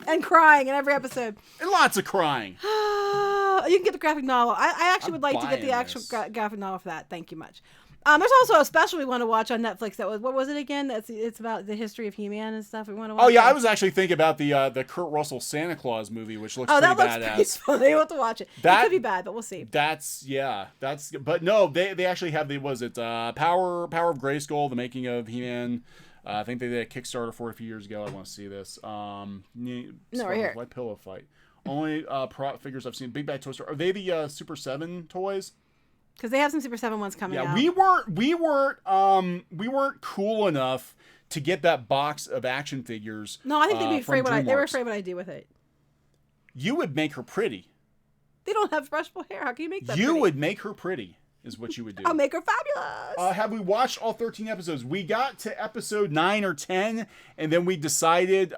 And crying in every episode. And lots of crying. You can get the graphic novel. I actually would like to get the actual graphic novel for that. Thank you much. There's also a special we want to watch on Netflix. That was, what was it again? It's about the history of He-Man and stuff. We want to watch. Oh yeah, I was actually thinking about the Kurt Russell Santa Claus movie, which looks pretty badass. Pretty we'll have to watch it. It could be bad, but we'll see. But no, they actually have Power of Grayskull, the making of He-Man. I think they did a Kickstarter for it a few years ago. I want to see this. No, right here. White pillow fight. Only prop figures I've seen. Big Bad Toy Store. Are they the Super 7 toys? Because they have some Super 7 ones coming out. We weren't cool enough to get that box of action figures. No, I think they'd be afraid they were afraid what I'd do with it. You would make her pretty. They don't have brushable hair. How can you make that? You would make her pretty, is what you would do. I'll make her fabulous. Have we watched all 13 episodes? We got to episode 9 or 10, and then we decided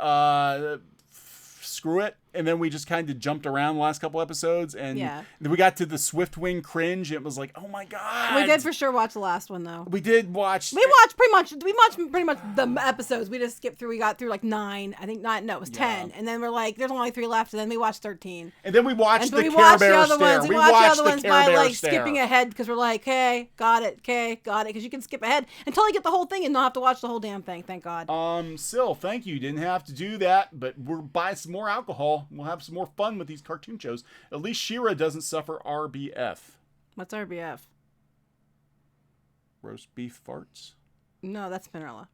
screw it. And then we just kind of jumped around the last couple episodes, and then we got to the Swiftwing cringe. And it was like, oh my God. We did for sure watch the last one though. We did watch. We watched pretty much the episodes. We just skipped through. We got through like 9. I think 9. No, it was 10. And then we're like, there's only 3 left. And then we watched 13. And then we watched the Care Bear stare. We watched the other ones by like skipping ahead because we're like, hey, got it. Because you can skip ahead until you get the whole thing and not have to watch the whole damn thing. Thank God. Sil, thank you. Didn't have to do that, but we're buying some more alcohol. We'll have some more fun with these cartoon shows. At least She-Ra doesn't suffer RBF. What's RBF? Roast beef farts? No, that's Spinnerella.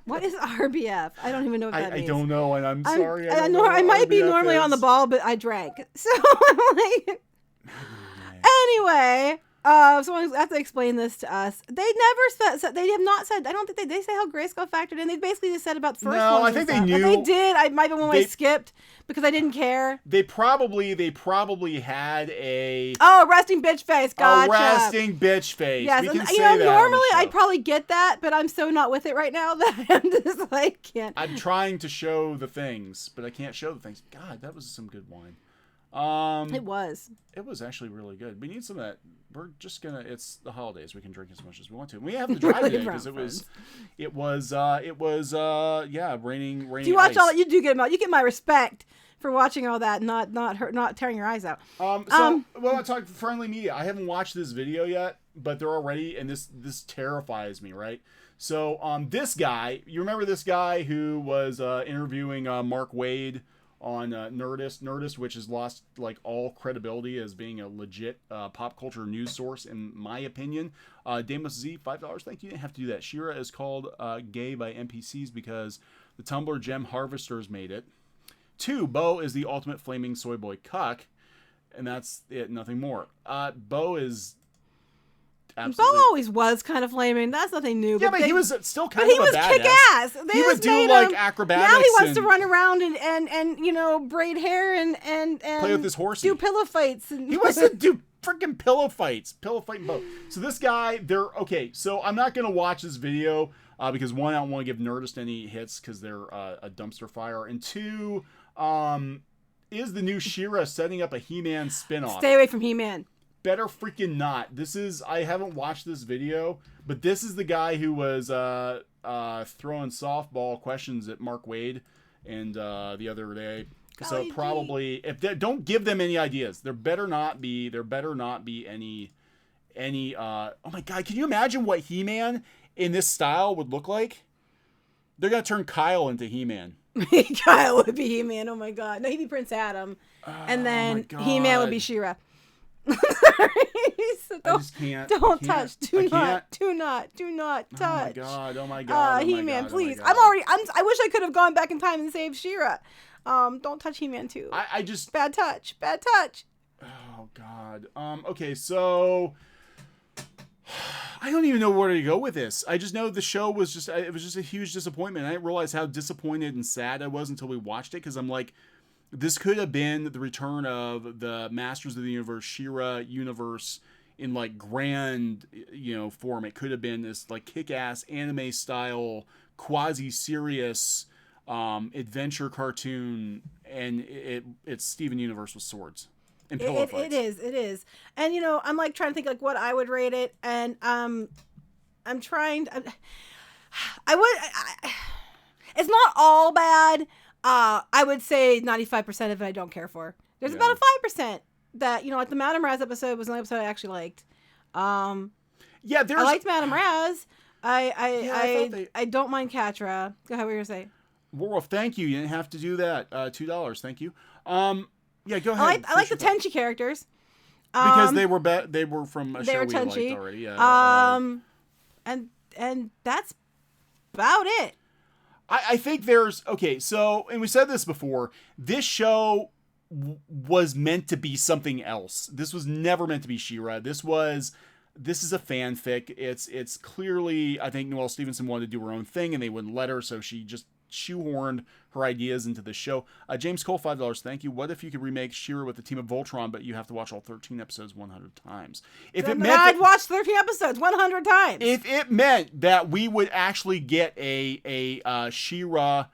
What is RBF? I don't even know what that means. I don't know, and I'm sorry. I might be normally on the ball, but I drank. So, like... Anyway... Someone have to explain this to us. They never said. They have not said. I don't think they say how Grayskull factored in. They basically just said about the first. No, ones I think and they stuff. knew. They did. I might have been one I skipped because I didn't care. They probably had a resting bitch face. Gotcha. A resting bitch face. Yes, we and, can say that normally on the show. I'd probably get that, but I'm so not with it right now that I'm just like can't. I'm trying to show the things, but I can't show the things. God, that was some good wine. It was actually really good. We need some of that. We're just gonna. It's the holidays. We can drink as much as we want to. We have to drive today because it was raining. Do you watch ice. all that? You do get them out. You get my respect for watching all that, not tearing your eyes out. Well, I talk friendly media. I haven't watched this video yet, but they're already, and this terrifies me, right? So, this guy, you remember this guy who was interviewing Mark Wade on Nerdist, which has lost like all credibility as being a legit pop culture news source, in my opinion. Damos Z, $5. Thank you. You didn't have to do that. She-Ra is called gay by NPCs because the Tumblr gem harvesters made it. 2, Bo is the ultimate flaming soy boy cuck, and that's it. Nothing more. Bo is. Absolutely. Bo always was kind of flaming. That's nothing new. Yeah, but he was still kind of a badass. But he was kick-ass. He would do like acrobatics. Now he wants to run around and braid hair and play with his horsey. Do pillow fights. He wants to do freaking pillow fights. Pillow fighting Bo. So this guy, so I'm not going to watch this video because 1, I don't want to give Nerdist any hits because they're a dumpster fire. And 2, is the new She-Ra setting up a He-Man spinoff? Stay away from He-Man. Better freaking not. I haven't watched this video, but this is the guy who was throwing softball questions at Mark Wade and the other day. So probably don't give them any ideas. There better not be any oh my god, can you imagine what He-Man in this style would look like? They're gonna turn Kyle into He-Man. Kyle would be He-Man. Oh my god. No, he'd be Prince Adam. And then He-Man would be She-Ra. So I just can't. Don't touch. Do not touch. Oh my god. He-Man, please. I wish I could have gone back in time and saved She-Ra. Don't touch He-Man too. I just bad touch. Oh god. Okay, so I don't even know where to go with this. I just know the show was just a huge disappointment. I didn't realize how disappointed and sad I was until we watched it, because I'm like, this could have been the return of the Masters of the Universe She-Ra universe in like grand, form. It could have been this like kick-ass anime style, quasi-serious adventure cartoon, and it's Steven Universe with swords and pillow fights. It is. And I'm like trying to think like what I would rate it, and I'm trying. It's not all bad. I would say 95% of it I don't care for. There's about a 5% that, like the Madame Raz episode was an episode I actually liked. I liked Madame Raz. I don't mind Catra. Go ahead, what were you going to say? Well, thank you. You didn't have to do that. $2. Thank you. Yeah, go ahead. I like the Tenchi characters. Because they were from a show we liked already. Yeah. And that's about it. I think there's, okay, so, and we said this before, this show was meant to be something else. This was never meant to be She-Ra. This is a fanfic. It's clearly, I think Noelle Stevenson wanted to do her own thing and they wouldn't let her, so she just shoehorned her ideas into the show. James Cole, $5. Thank you. What if you could remake She-Ra with the team of Voltron, but you have to watch all 13 episodes 100 times? I'd watch 13 episodes 100 times. If it meant that we would actually get a She-Ra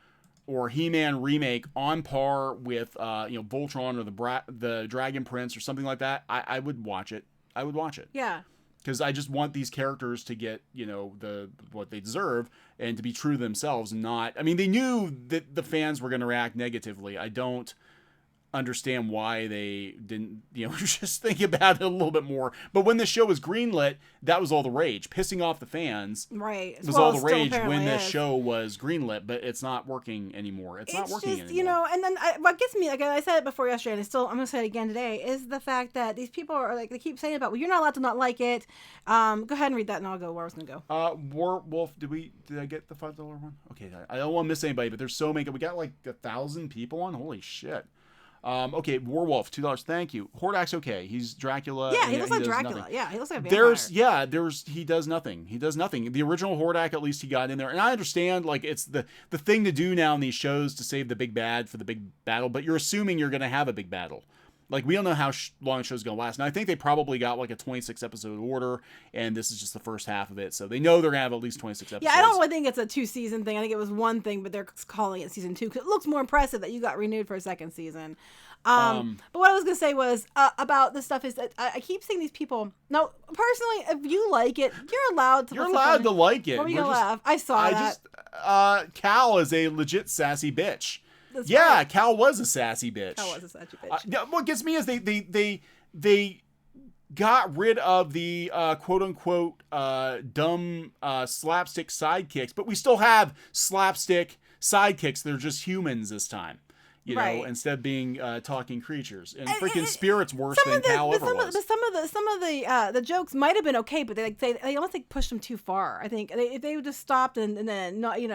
or He-Man remake on par with Voltron or the Dragon Prince or something like that, I would watch it. I would watch it. Yeah. Because I just want these characters to get, what they deserve and to be true to themselves. They knew that the fans were going to react negatively. I don't understand why they didn't, just think about it a little bit more. But when the show was greenlit, that was all the rage. Pissing off the fans was all the rage when the show was greenlit, but it's not working anymore. It's not working anymore. And then what gets me, like I said it before yesterday, and I'm going to say it again today, is the fact that these people are like, they keep saying about, well, you're not allowed to not like it. Go ahead and read that and I'll go where I was going to go. Wolf, did I get the $5 one? Okay, I don't want to miss anybody, but there's so many. We got like 1,000 people on. Holy shit. Okay, Warwolf, $2. Thank you. Hordak's okay. He's Dracula. Yeah, he looks like does Dracula. nothing. Yeah, he looks like a vampire. He does nothing. He does nothing. The original Hordak, at least he got in there. And I understand, like, it's the thing to do now in these shows to save the big bad for the big battle, but you're assuming you're going to have a big battle. Like, we don't know how long the show's going to last. Now, I think they probably got, like, a 26-episode order, and this is just the first half of it. So they know they're going to have at least 26 episodes. Yeah, I don't really think it's a 2-season thing. I think it was one thing, but they're calling it season 2 because it looks more impressive that you got renewed for a second season. But what I was going to say was about this stuff is that I keep seeing these people. No, personally, if you like it, you're allowed to. You're allowed to like it. What were you going to laugh? I saw that. Cal is a legit sassy bitch. That's yeah, right. Cal was a sassy bitch. Cal was a sassy bitch. What gets me is they got rid of the quote unquote dumb slapstick sidekicks, but we still have slapstick sidekicks. They're just humans this time. You know, instead of being talking creatures, and freaking Spirit's worse than Cal ever was. But some of the jokes might have been okay, but they almost pushed them too far. I think if they just stopped and then not, it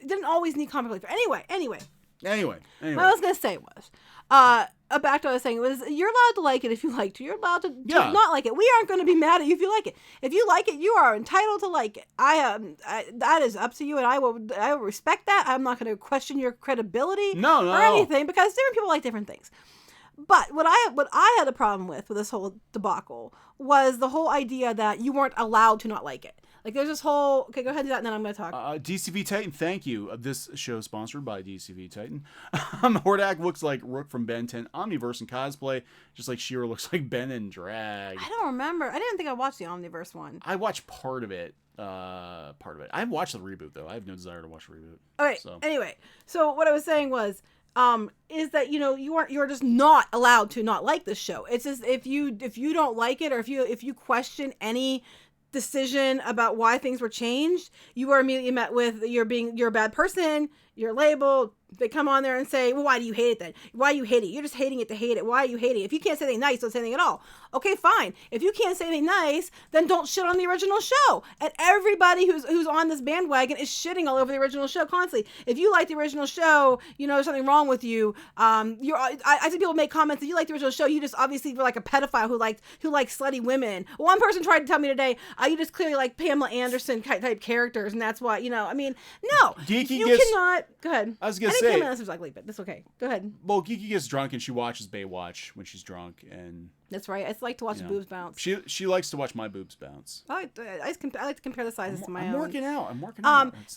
didn't always need comic relief. Anyway. What I was gonna say was, back to what I was saying was, you're allowed to like it if you like to. You're allowed to not like it. We aren't going to be mad at you if you like it. If you like it, you are entitled to like it. That is up to you, and I will respect that. I'm not going to question your credibility or anything because different people like different things. But what I had a problem with this whole debacle was the whole idea that you weren't allowed to not like it. Like, there's this whole... Okay, go ahead and do that, and then I'm going to talk. DCV Titan, thank you. This show is sponsored by DCV Titan. Hordak looks like Rook from Ben 10 Omniverse in cosplay, just like She-Ra looks like Ben in drag. I don't remember. I didn't think I watched the Omniverse one. I watched part of it. I haven't watched the reboot, though. I have no desire to watch the reboot. Okay, anyway. So what I was saying was... is that you're just not allowed to not like this show. It's just if you don't like it, or if you question any decision about why things were changed, you are immediately met with you're a bad person, you're labeled. They come on there and say, well, why do you hate it then? Why do you hate it? You're just hating it to hate it. Why are you hating it? If you can't say anything nice, don't say anything at all. Okay, fine. If you can't say anything nice, then don't shit on the original show. And everybody who's on this bandwagon is shitting all over the original show constantly. If you like the original show, there's something wrong with you. I see people make comments, if you like the original show, you just obviously were like a pedophile who likes slutty women. One person tried to tell me today, you just clearly like Pamela Anderson type characters, and that's why, no. Cannot. Go ahead. I was gonna say, Pamela Anderson's ugly, but that's okay. Go ahead. Well, Geeky gets drunk and she watches Baywatch when she's drunk, and that's right. I like to watch boobs bounce. She likes to watch my boobs bounce. I like to compare the sizes to my own. I'm working out.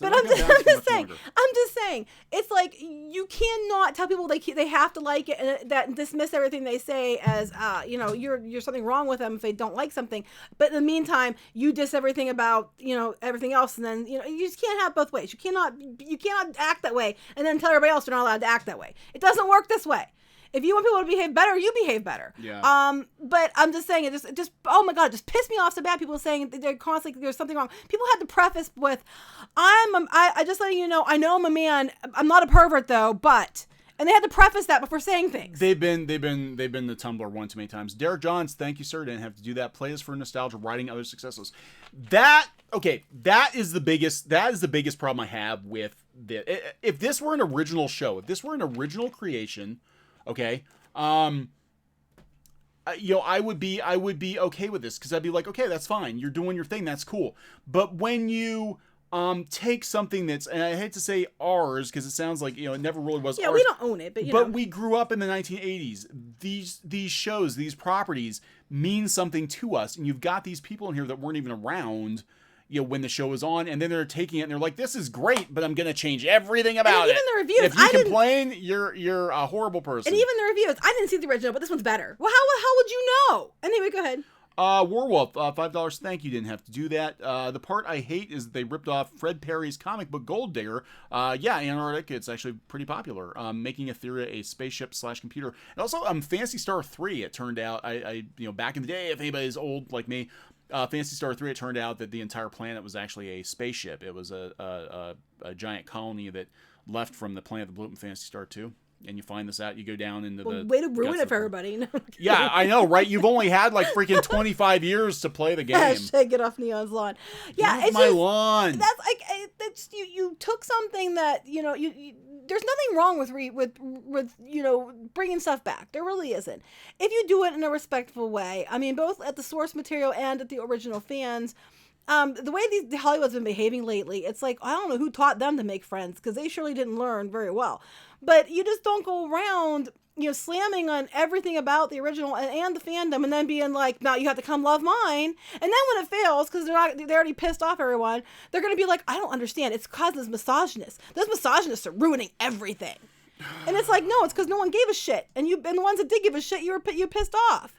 But I'm just saying, it's like you cannot tell people they have to like it and that dismiss everything they say as you're something wrong with them if they don't like something. But in the meantime, you diss everything about everything else, and then you just can't have both ways. You cannot act that way and then tell everybody else they're not allowed to act that way. It doesn't work this way. If you want people to behave better, you behave better. Yeah. But I'm just saying, it just oh my god, it just pissed me off so bad. People saying they're constantly there's something wrong. People had to preface with, I just letting you know, I know I'm a man. I'm not a pervert though, but. And they had to preface that before saying things. They've been the Tumblr one too many times. Derek Johns, thank you, sir. Didn't have to do that. Play us for nostalgia, writing other successes. That is the biggest problem I have with this. If this were an original show, if this were an original creation, okay, I would be okay with this, because I'd be like, okay, that's fine. You're doing your thing. That's cool. But when you take something that's, and I hate to say ours, because it sounds like, it never really was ours. Yeah, we don't own it, but we grew up in the 1980s. These shows, these properties mean something to us, and you've got these people in here that weren't even around, when the show was on, and then they're taking it and they're like, this is great, but I'm going to change everything about it. Even the reviews, if you complain, you're a horrible person. And even the reviews, I didn't see the original, but this one's better. Well, how would you know? Anyway, go ahead. Warwolf, $5. Thank you. Didn't have to do that. The part I hate is that they ripped off Fred Perry's comic book Gold Digger. Antarctic, it's actually pretty popular. Making Etheria a spaceship / computer. And also, Phantasy Star 3, it turned out, I back in the day, if anybody's old like me, Phantasy Star 3, it turned out that the entire planet was actually a spaceship. It was a giant colony that left from the planet that blew up in Phantasy Star 2. and you find this out, you go down into Well, the way to ruin guts it of for everybody. No, Yeah, I know, right? You've only had like freaking 25 years to play the game. Hashtag get off Neon's lawn. Yeah, Get off it's my just, lawn. that's like that's you took something that you there's nothing wrong with bringing stuff back. There really isn't. If you do it in a respectful way. I mean, both at the source material and at the original fans. The way the Hollywood's been behaving lately, it's like, I don't know who taught them to make friends, because they surely didn't learn very well. But you just don't go around, slamming on everything about the original and the fandom, and then being like, now you have to come love mine. And then when it fails, because they're already pissed off everyone, they're going to be like, I don't understand. It's because this misogynist. Those misogynists are ruining everything. And it's like, no, it's because no one gave a shit. And the ones that did give a shit, you pissed off.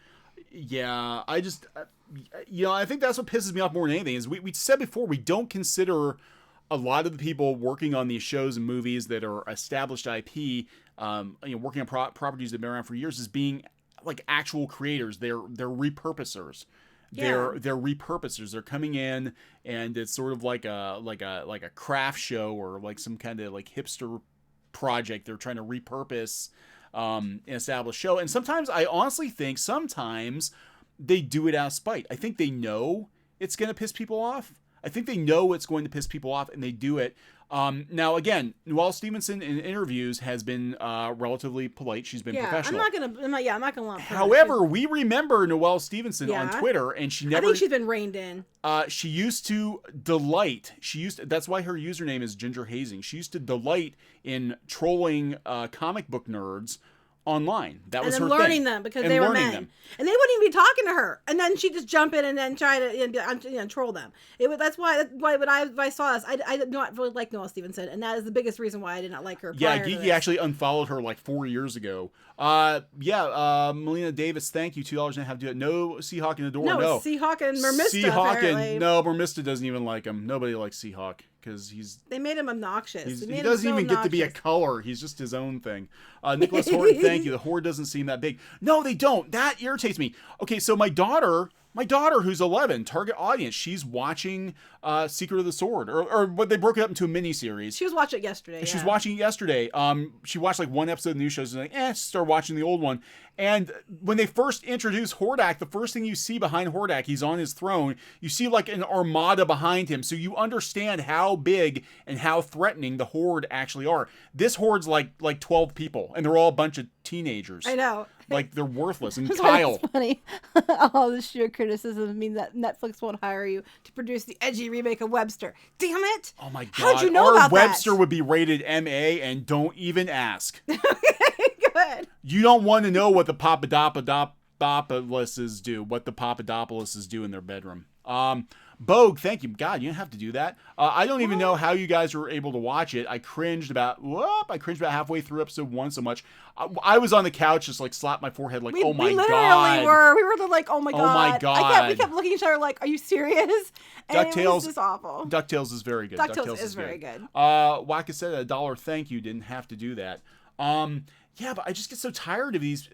Yeah, I just, I think that's what pisses me off more than anything is we said before, we don't consider a lot of the people working on these shows and movies that are established IP, working on properties that have been around for years as being like actual creators. They're repurposers. Yeah. They're repurposers. They're coming in, and it's sort of like a craft show or like some kind of like hipster project. They're trying to repurpose an established show. And sometimes I honestly think sometimes they do it out of spite. I think they know it's going to piss people off. I think they know it's going to piss people off, and they do it. Now, again, Noelle Stevenson in interviews has been relatively polite. She's been professional. I'm not gonna. However, we remember Noelle Stevenson on Twitter, and she never. I think she's been reined in. She used to delight. That's why her username is Ginger Hazing. She used to delight in trolling comic book nerds online. That was her thing. And learning them because they were men. And they wouldn't even be talking to her. And then she'd just jump in and then try to troll them. That's why when I saw this, I did not really like Noelle Stevenson. And that is the biggest reason why I did not like her. Yeah, Geeky actually unfollowed her like 4 years ago. Melina Davis, thank you. $2.50 to do it. No Seahawk in the door. No. Seahawk and Mermista, apparently. Mermista doesn't even like him. Nobody likes Seahawk. Because they made him obnoxious. He doesn't even get to be a color. He's just his own thing. Nicholas Horton, thank you. The horde doesn't seem that big. No, they don't. That irritates me. Okay, so my daughter who's 11, target audience, she's watching Secret of the Sword, or what they broke it up into a mini series. She was watching it yesterday. She was watching it yesterday. She watched like one episode of the new shows and like, start watching the old one. And when they first introduced Hordak, the first thing you see behind Hordak, he's on his throne. You see like an armada behind him, so you understand how big and how threatening the horde actually are. This horde's like 12 people, and they're all a bunch of teenagers. I know. Like they're worthless. And Kyle. It's funny. All this sheer criticism means that Netflix won't hire you to produce the edgy remake of Webster. Damn it! Oh my god! How'd you know about Webster that? would be rated MA, and don't even ask. Good. You don't want to know what the Papadopoulos do. What the Papadopoulos do in their bedroom. Bogue, thank you. God, you didn't have to do that. I don't even know how you guys were able to watch it. I cringed about halfway through episode 1 so much. I was on the couch, just like slapped my forehead, like, oh my god. We literally were. We were like, oh my god. Oh my god. We kept looking at each other like, are you serious? And DuckTales, it was just awful. DuckTales is very good. DuckTales is very good. Waka said $1 thank you. Didn't have to do that. Yeah, but I just get so tired of these,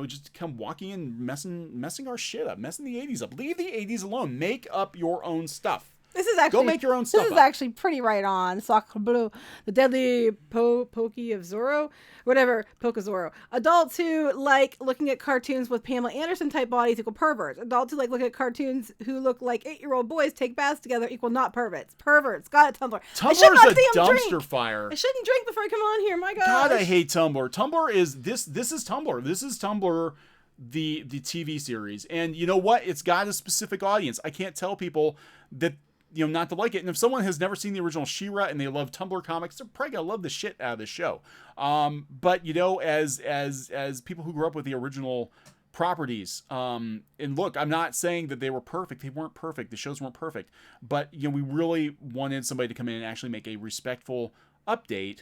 just come walking in, messing our shit up, messing the 80s up. Leave the 80s alone. Make up your own stuff. This is actually, go make your own stuff. This is actually pretty right on. Sacre Bleu, the deadly Pokey of Zorro, whatever, Pokazoro. Adults who like looking at cartoons with Pamela Anderson type bodies equal perverts. Adults who like look at cartoons who look like 8-year-old boys take baths together equal not perverts. Perverts. Got it, Tumblr. Tumblr's a dumpster fire. I shouldn't drink before I come on here. My God. God, I hate Tumblr. Tumblr is this is Tumblr. This is Tumblr. The TV series, and you know what? It's got a specific audience. I can't tell people that not to like it. And if someone has never seen the original She-Ra and they love Tumblr comics, they're probably gonna love the shit out of this show. But as people who grew up with the original properties, and look, I'm not saying that they were perfect. They weren't perfect. The shows weren't perfect. But we really wanted somebody to come in and actually make a respectful update.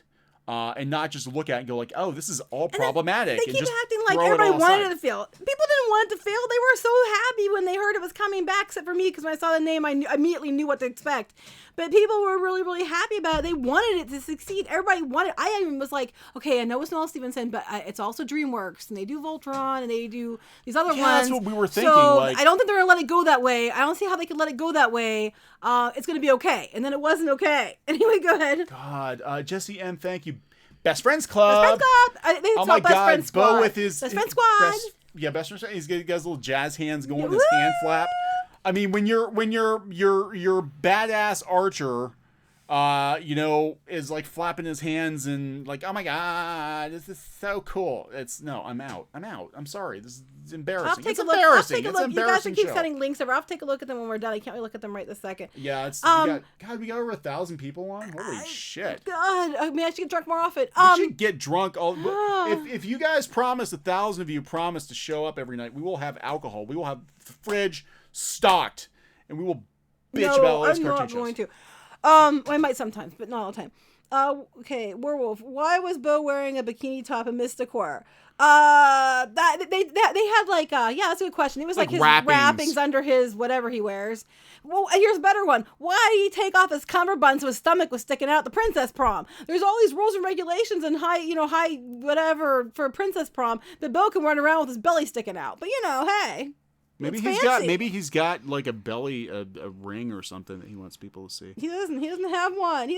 And not just look at it and go like, oh, this is all problematic. They keep acting like everybody wanted it to fail. People didn't want it to fail. They were so happy when they heard it was coming back, except for me, because when I saw the name, I immediately knew what to expect. But people were really, really happy about it. They wanted it to succeed. Everybody wanted it. I even was like, okay, I know it's Noelle Stevenson, but it's also DreamWorks, and they do Voltron, and they do these other ones. That's what we were thinking. So I don't think they're going to let it go that way. I don't see how they could let it go that way. It's going to be okay. And then it wasn't okay. Anyway, go ahead. God, Jesse M., thank you. Best Friends Club. Best Friends Club. I think it's Oh my called Best God, Friends Squad. Bo with his Best Friends Squad. Best Friends. He's got his little jazz hands going with his hand flap. I mean, when you're badass Archer, is like flapping his hands and like, oh my God, this is so cool. I'm out. I'm sorry. This is embarrassing. I'll take it's a look. embarrassing. I'll take a look. You guys should keep sending links over. I'll take a look at them when we're done. I can't really look at them right this second. Yeah, we got over 1,000 people on. Holy shit. God, I mean, I should get drunk more often. We should get drunk. If you guys promise, 1,000 of you promise to show up every night, we will have alcohol. We will have the fridge stocked, and we will bitch about all those cartoon shows. I'm not going to. I might sometimes, but not all the time. Okay, Werewolf. Why was Bo wearing a bikini top and Mysticor? That they had like that's a good question. It was like his wrappings under his whatever he wears. Well, here's a better one. Why did he take off his cummerbund so his stomach was sticking out at the princess prom? There's all these rules and regulations and high whatever for princess prom that Bo can run around with his belly sticking out. But hey. Maybe he's got like a belly, a ring or something that he wants people to see. He doesn't have one.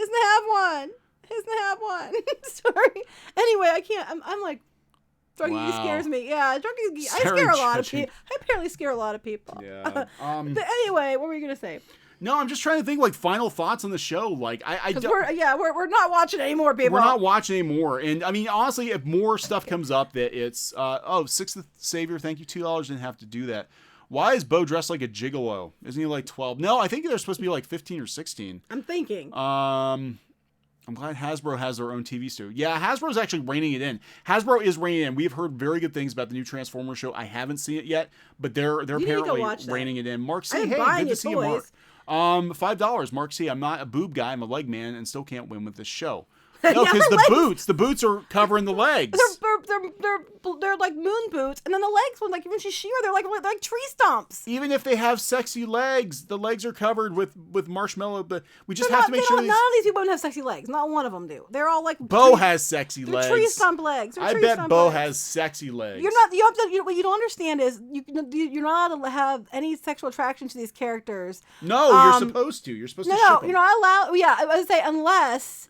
Sorry. Anyway, I can't. I'm like, drunkie scares me. Yeah, drunkie. I scare a lot of people. I apparently scare a lot of people. Yeah. But anyway, what were you gonna say? No, I'm just trying to think like final thoughts on the show. Like we're not watching anymore, people. We're not watching anymore. And I mean, honestly, if more stuff comes up that it's Sixth Savior, thank you, $2, didn't have to do that. Why is Bo dressed like a gigolo? Isn't he like 12? No, I think they're supposed to be like 15 or 16. I'm thinking. I'm glad Hasbro has their own TV studio. Yeah, Hasbro's actually reining it in. Hasbro is reining it in. We've heard very good things about the new Transformers show. I haven't seen it yet, but they're apparently reining it in. Mark C, hey, good to see you, Mark. $5. Mark C, I'm not a boob guy. I'm a leg man and still can't win with this show. No, because the boots are covering the legs. They're like moon boots, and then the legs, when she's sheer, they're like tree stumps. Even if they have sexy legs, the legs are covered with marshmallow. But we just have to make sure. None of these people don't have sexy legs. Not one of them do. They're all like. Bo has sexy legs. Tree stump legs. I bet Bo has sexy legs. You're not. You have to. What you don't understand is you're not allowed to have any sexual attraction to these characters. No, you're supposed to. You're supposed to. No, you're not allowed. Yeah, I was gonna say unless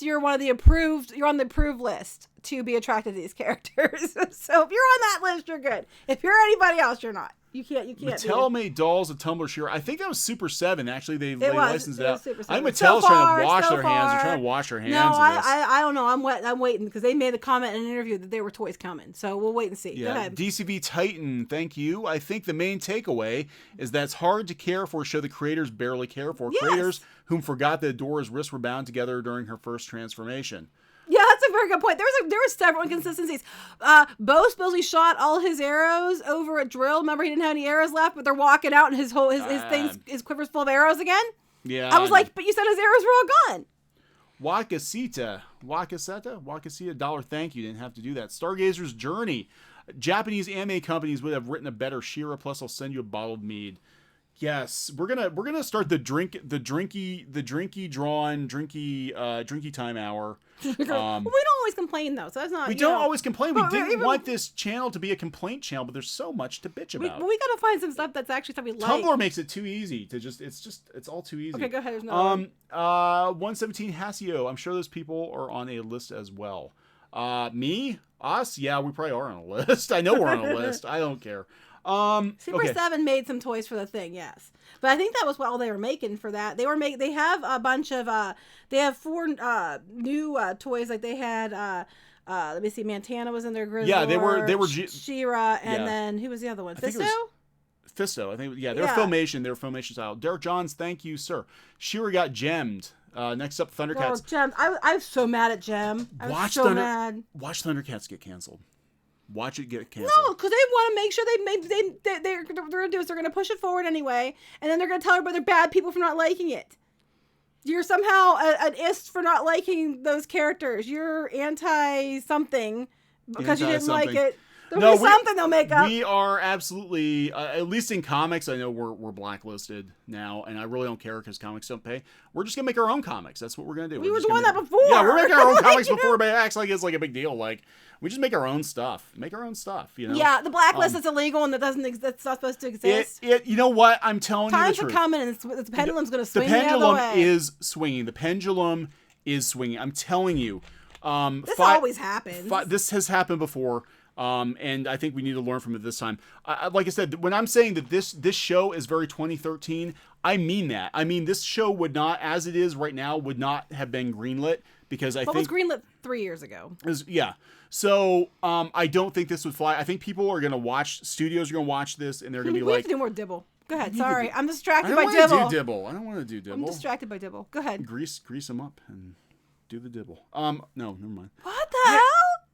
you're one of the approved, you're on the approved list to be attracted to these characters. So if you're on that list, you're good. If you're anybody else, you're not. You can't. Mattel made dolls of Tumblr Shearer. I think that was Super 7. Actually, they licensed it out. Super 7. I think Mattel's trying to wash their hands. They're trying to wash their hands. No, I don't know. I'm waiting because they made a comment in an interview that there were toys coming. So we'll wait and see. Yeah. Go ahead. DCV Titan, thank you. I think the main takeaway is that it's hard to care for a show the creators barely care for. Yes. Creators whom forgot that Adora's wrists were bound together during her first transformation. Yeah, that's a very good point. There was several inconsistencies. Bo supposedly shot all his arrows over a drill. Remember, he didn't have any arrows left, but they're walking out and his quiver's full of arrows again. Yeah, I was like, but you said his arrows were all gone. Wakasita, $1 thank you. Didn't have to do that. Stargazer's Journey. Japanese anime companies would have written a better She-Ra. Plus, I'll send you a bottled mead. Yes, we're gonna start the drinky time hour. We don't always complain though, so that's not. We don't always complain. We didn't want this channel to be a complaint channel, but there's so much to bitch about. We gotta find some stuff that's actually stuff we like. Tumblr makes it too easy to it's all too easy. Okay, go ahead. There's no 117 Hasio. I'm sure those people are on a list as well. Me, us, yeah, we probably are on a list. I know we're on a list. I don't care. Super 7 made some toys for the thing, yes, but I think that was all they were making for that. They have a bunch of they have 4 new toys. Like they had let me see, Montana was in there. Grizzlord, yeah, they were She-Ra, and then who was the other one? Fisto. Fisto, I think. Yeah, they were Filmation. They were Filmation style. Derek Johns, thank you, sir. She-Ra got gemmed. Next up, ThunderCats. Gem. I'm so mad at Gem. Watch ThunderCats get canceled. Watch it get canceled. No, because they want to make sure they're going to do is they're going to push it forward anyway, and then they're going to tell everybody they're bad people for not liking it. You're somehow an ist for not liking those characters. You're anti-something because you didn't like it. There'll be something they'll make up. We are absolutely, at least in comics, I know we're blacklisted now, and I really don't care because comics don't pay. We're just going to make our own comics. That's what we're going to do. We were doing that before. Yeah, we're making our own comics before, but it acts like it's like a big deal. Like, we just make our own stuff. Make our own stuff, you know? Yeah, the blacklist is illegal and that's not supposed to exist. You know what? I'm telling you the truth. Times are coming and the pendulum's going to swing the other way. pendulum is swinging. The pendulum is swinging. I'm telling you. This always happens. This has happened before. And I think we need to learn from it this time. Like I said, when I'm saying that this show is very 2013, I mean that. I mean, this show would not, as it is right now, would not have been greenlit because I think... It was greenlit 3 years ago. Yeah. So, I don't think this would fly. I think people are going to watch, studios are going to watch this, and they're going to be we like... have to do more Dibble. Go ahead. Sorry. I'm distracted by Dibble. I don't want to do Dibble. I'm distracted by Dibble. Go ahead. Grease them up and do the Dibble. No, never mind. What the hell?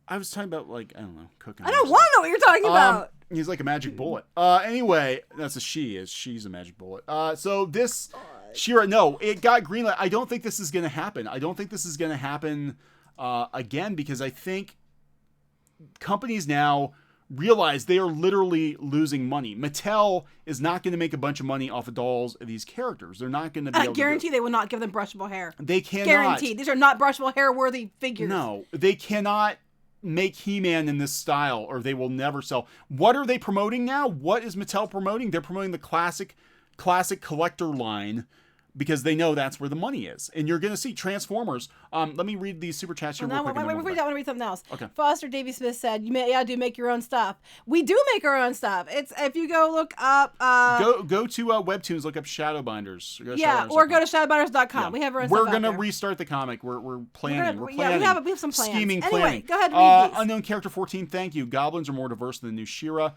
I was talking about, like, I don't know, cooking. I don't want to know what you're talking about. He's like a magic bullet. Anyway, that's a she. She's a magic bullet. So this, She-Ra, no, it got greenlit. I don't think this is going to happen. I don't think this is going to happen again because I think companies now realize they are literally losing money. Mattel is not going to make a bunch of money off of dolls of these characters. They're not going to be able guarantee they will not give them brushable hair. They cannot. Guaranteed. These are not brushable hair worthy figures. No, they cannot make He-Man in this style or they will never sell. What are they promoting now? What is Mattel promoting? They're promoting the classic collector line because they know that's where the money is. And you're going to see Transformers. Let me read these super chats here real quick. I want to read something else. Okay. Foster Davy Smith said, "You do make your own stuff." We do make our own stuff. It's if you go look up. Go to Webtoons, look up Shadowbinders. Go to shadowbinders.com. Yeah. We have our own We're stuff. We're gonna restart the comic. We're planning. We're planning. Yeah, we have some plans. Scheming, anyway, planning. Go ahead and read these. Unknown Character 14, thank you. Goblins are more diverse than the new She-Ra.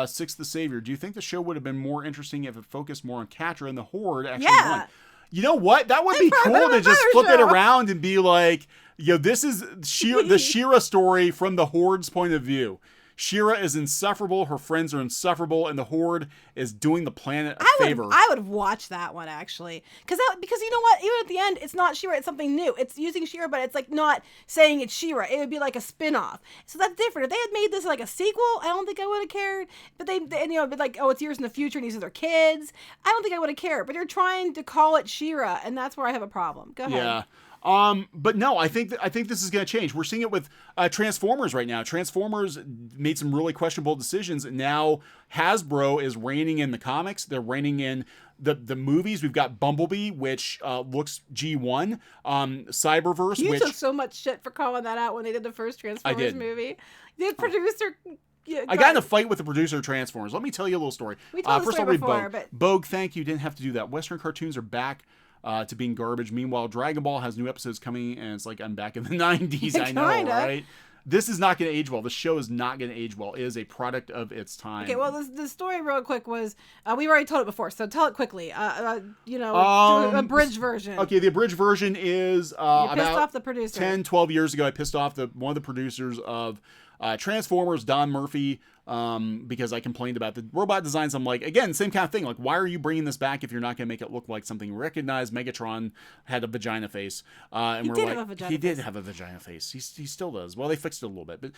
Six the Savior. Do you think the show would have been more interesting if it focused more on Catra and the Horde actually won? You know what? That would be cool to just flip it around and be like, this is the She-Ra story from the Horde's point of view. She-Ra is insufferable, her friends are insufferable, and the Horde is doing the planet a favor. I would watch that one, actually. Because you know what? Even at the end, it's not She-Ra, it's something new. It's using She-Ra, but it's like not saying it's She-Ra. It would be like a spin-off. So that's different. If they had made this like a sequel, I don't think I would have cared. But they been like, oh, it's years in the future, and these are their kids. I don't think I would have cared. But they're trying to call it She-Ra, and that's where I have a problem. Go ahead. Yeah. But no, I think this is going to change. We're seeing it with Transformers right now. Transformers made some really questionable decisions, and now Hasbro is reining in the comics. They're reining in the movies. We've got Bumblebee, which looks G1. Cyberverse, you which took so much shit for calling that out when they did the first Transformers movie. The producer. Yeah, I got in a fight with the producer of Transformers. Let me tell you a little story. We told first, I'll read before, Bogue. Bogue, thank you. Didn't have to do that. Western cartoons are back to being garbage. Meanwhile, Dragon Ball has new episodes coming, and it's like I'm back in the 90s. I know, right? This is not going to age well. The show is not going to age well. It is a product of its time. Okay, well, the story real quick was, we've already told it before, so tell it quickly. A abridged version. Okay, the abridged version is about off the producer. 10, 12 years ago, I pissed off one of the producers of Transformers, Don Murphy, because I complained about the robot designs. I'm like, again, same kind of thing. Like, why are you bringing this back if you're not going to make it look like something recognized? Megatron had a vagina face. And he did have a vagina face. He still does. Well, they fixed it a little bit. But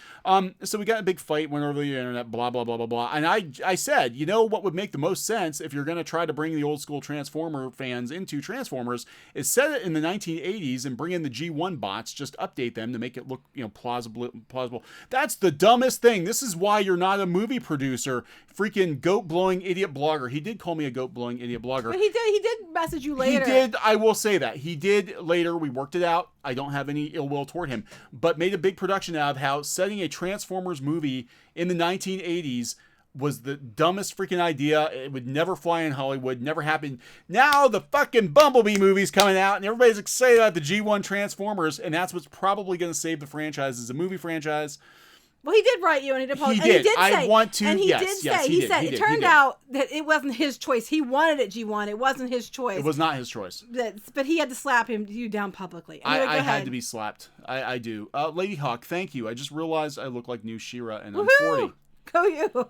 so we got a big fight, went over the internet, blah, blah, blah, blah, blah. And I said, what would make the most sense if you're going to try to bring the old school Transformer fans into Transformers is set it in the 1980s and bring in the G1 bots, just update them to make it look, plausible. That's the dumbest thing. This is why you're not a movie producer. Freaking goat blowing idiot blogger. He did call me a goat blowing idiot blogger. But he did message you later. He did. I will say that he did later. We worked it out. I don't have any ill will toward him, but made a big production out of how setting a Transformers movie in the 1980s was the dumbest freaking idea. It would never fly in Hollywood. Never happen. Now the fucking Bumblebee movie's coming out and everybody's excited about the G1 Transformers, and that's what's probably going to save the franchise as a movie franchise. Well, he did write you, and he did apologize. He did. And he did say, I want to. And he yes, did say. Yes, he said it turned out that it wasn't his choice. He wanted it G1. It wasn't his choice. It was not his choice. But he had to slap you down publicly. Anyway, I had to be slapped. I do. Lady Hawk, thank you. I just realized I look like new She-Ra, and I'm 40. Go you.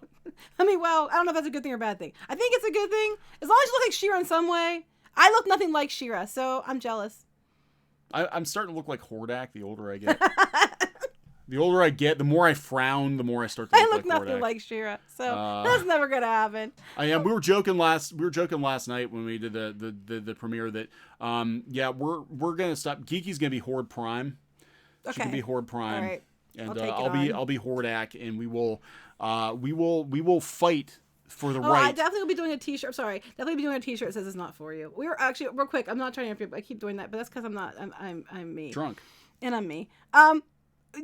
I mean, well, I don't know if that's a good thing or a bad thing. I think it's a good thing. As long as you look like She-Ra in some way. I look nothing like She-Ra, so I'm jealous. I'm starting to look like Hordak the older I get. The older I get, the more I frown, the more I start to look like Hordak. I look nothing like She-Ra, so that's never gonna happen. I am. We were joking last night when we did the premiere that we're gonna stop. Geeky's gonna be Horde Prime. Okay. She can be Horde Prime. All right. And I'll be Hordak, and we will fight for the Oh, right. I definitely will be doing a t-shirt. Sorry, definitely be doing a t-shirt that says it's not for you. We were actually real quick. I'm not trying to interrupt, but I keep doing that, but that's because I'm not. I'm me. Drunk. And I'm me.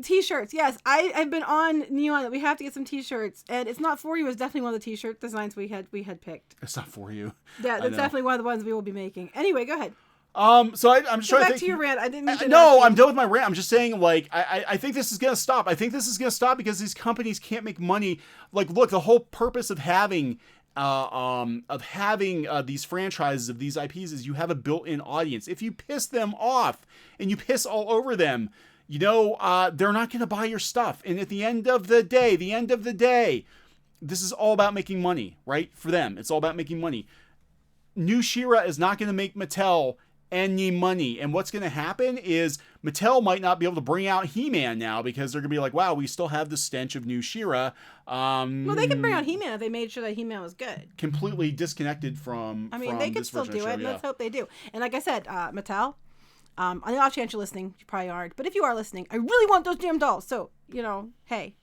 T-shirts. Yes, I've been on Neon that we have to get some t-shirts, and it's not for you. Is definitely one of the t-shirt designs we had picked. It's not for you. Yeah, that's definitely one of the ones we will be making. Anyway, go ahead. So I'm just trying to think. Back to your rant. I didn't mean to No, interrupt I'm you. done with my rant. I'm just saying, like, I think this is gonna stop. I think this is gonna stop because these companies can't make money. Like, look, the whole purpose of having these franchises of these IPs is you have a built-in audience. If you piss them off and you piss all over them, you know, they're not going to buy your stuff. And at the end of the day, this is all about making money, right? For them, it's all about making money. New She-Ra is not going to make Mattel any money. And what's going to happen is Mattel might not be able to bring out He-Man now because they're going to be like, wow, we still have the stench of New She-Ra. Well, they can bring out He-Man if they made sure that He-Man was good. Completely disconnected from. I mean, they could still do it. And let's hope they do. And like I said, Mattel. On the off chance you're listening, you probably aren't. But if you are listening, I really want those damn dolls. So, you know, hey.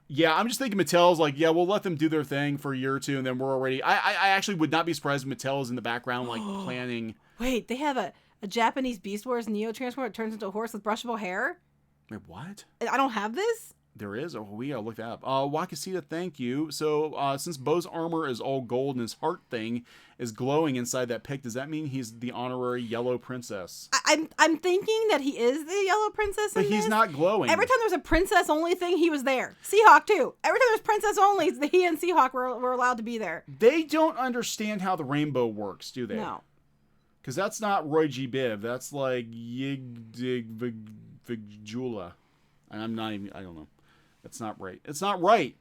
Yeah, I'm just thinking Mattel's like, yeah, we'll let them do their thing for a year or two, and then we're already... I actually would not be surprised if Mattel is in the background, like, planning... Wait, they have a Japanese Beast Wars Neo Transformer that turns into a horse with brushable hair? Wait, what? I don't have this? There is? Oh, we gotta look that up. Wakasita, thank you. So, since Bo's armor is all gold and his heart thing is glowing inside that pic, does that mean he's the honorary yellow princess? I'm thinking that he is the yellow princess But he's this. not glowing. Every time there's a princess only thing, he was there. Seahawk, too. Every time there's princess only, he and Seahawk were allowed to be there. They don't understand how the rainbow works, do they? No. Because that's not Roy G. Biv. That's like Yig Dig Vigjula. And I'm not even... I don't know. It's not right. It's not right.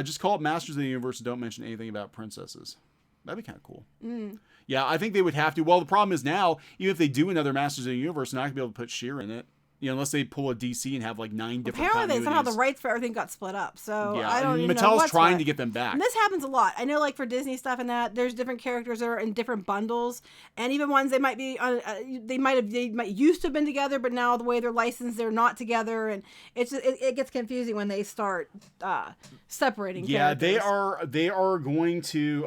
Just call it Masters of the Universe and don't mention anything about princesses. That'd be kind of cool. Yeah, I think they would have to. Well, the problem is now, even if they do another Masters of the Universe, they're not going to be able to put She-Ra in it. You know, unless they pull a DC and have like 9 different Apparently, somehow the continuities. rights for everything got split up. So Yeah, I don't and even know Mattel's what's trying what. to get them back. And this happens a lot. I know, like for Disney stuff and that, there's different characters that are in different bundles, and even ones they might be on. They might used to have been together, but now the way they're licensed, they're not together, and it gets confusing when they start separating. Yeah, characters. they are going to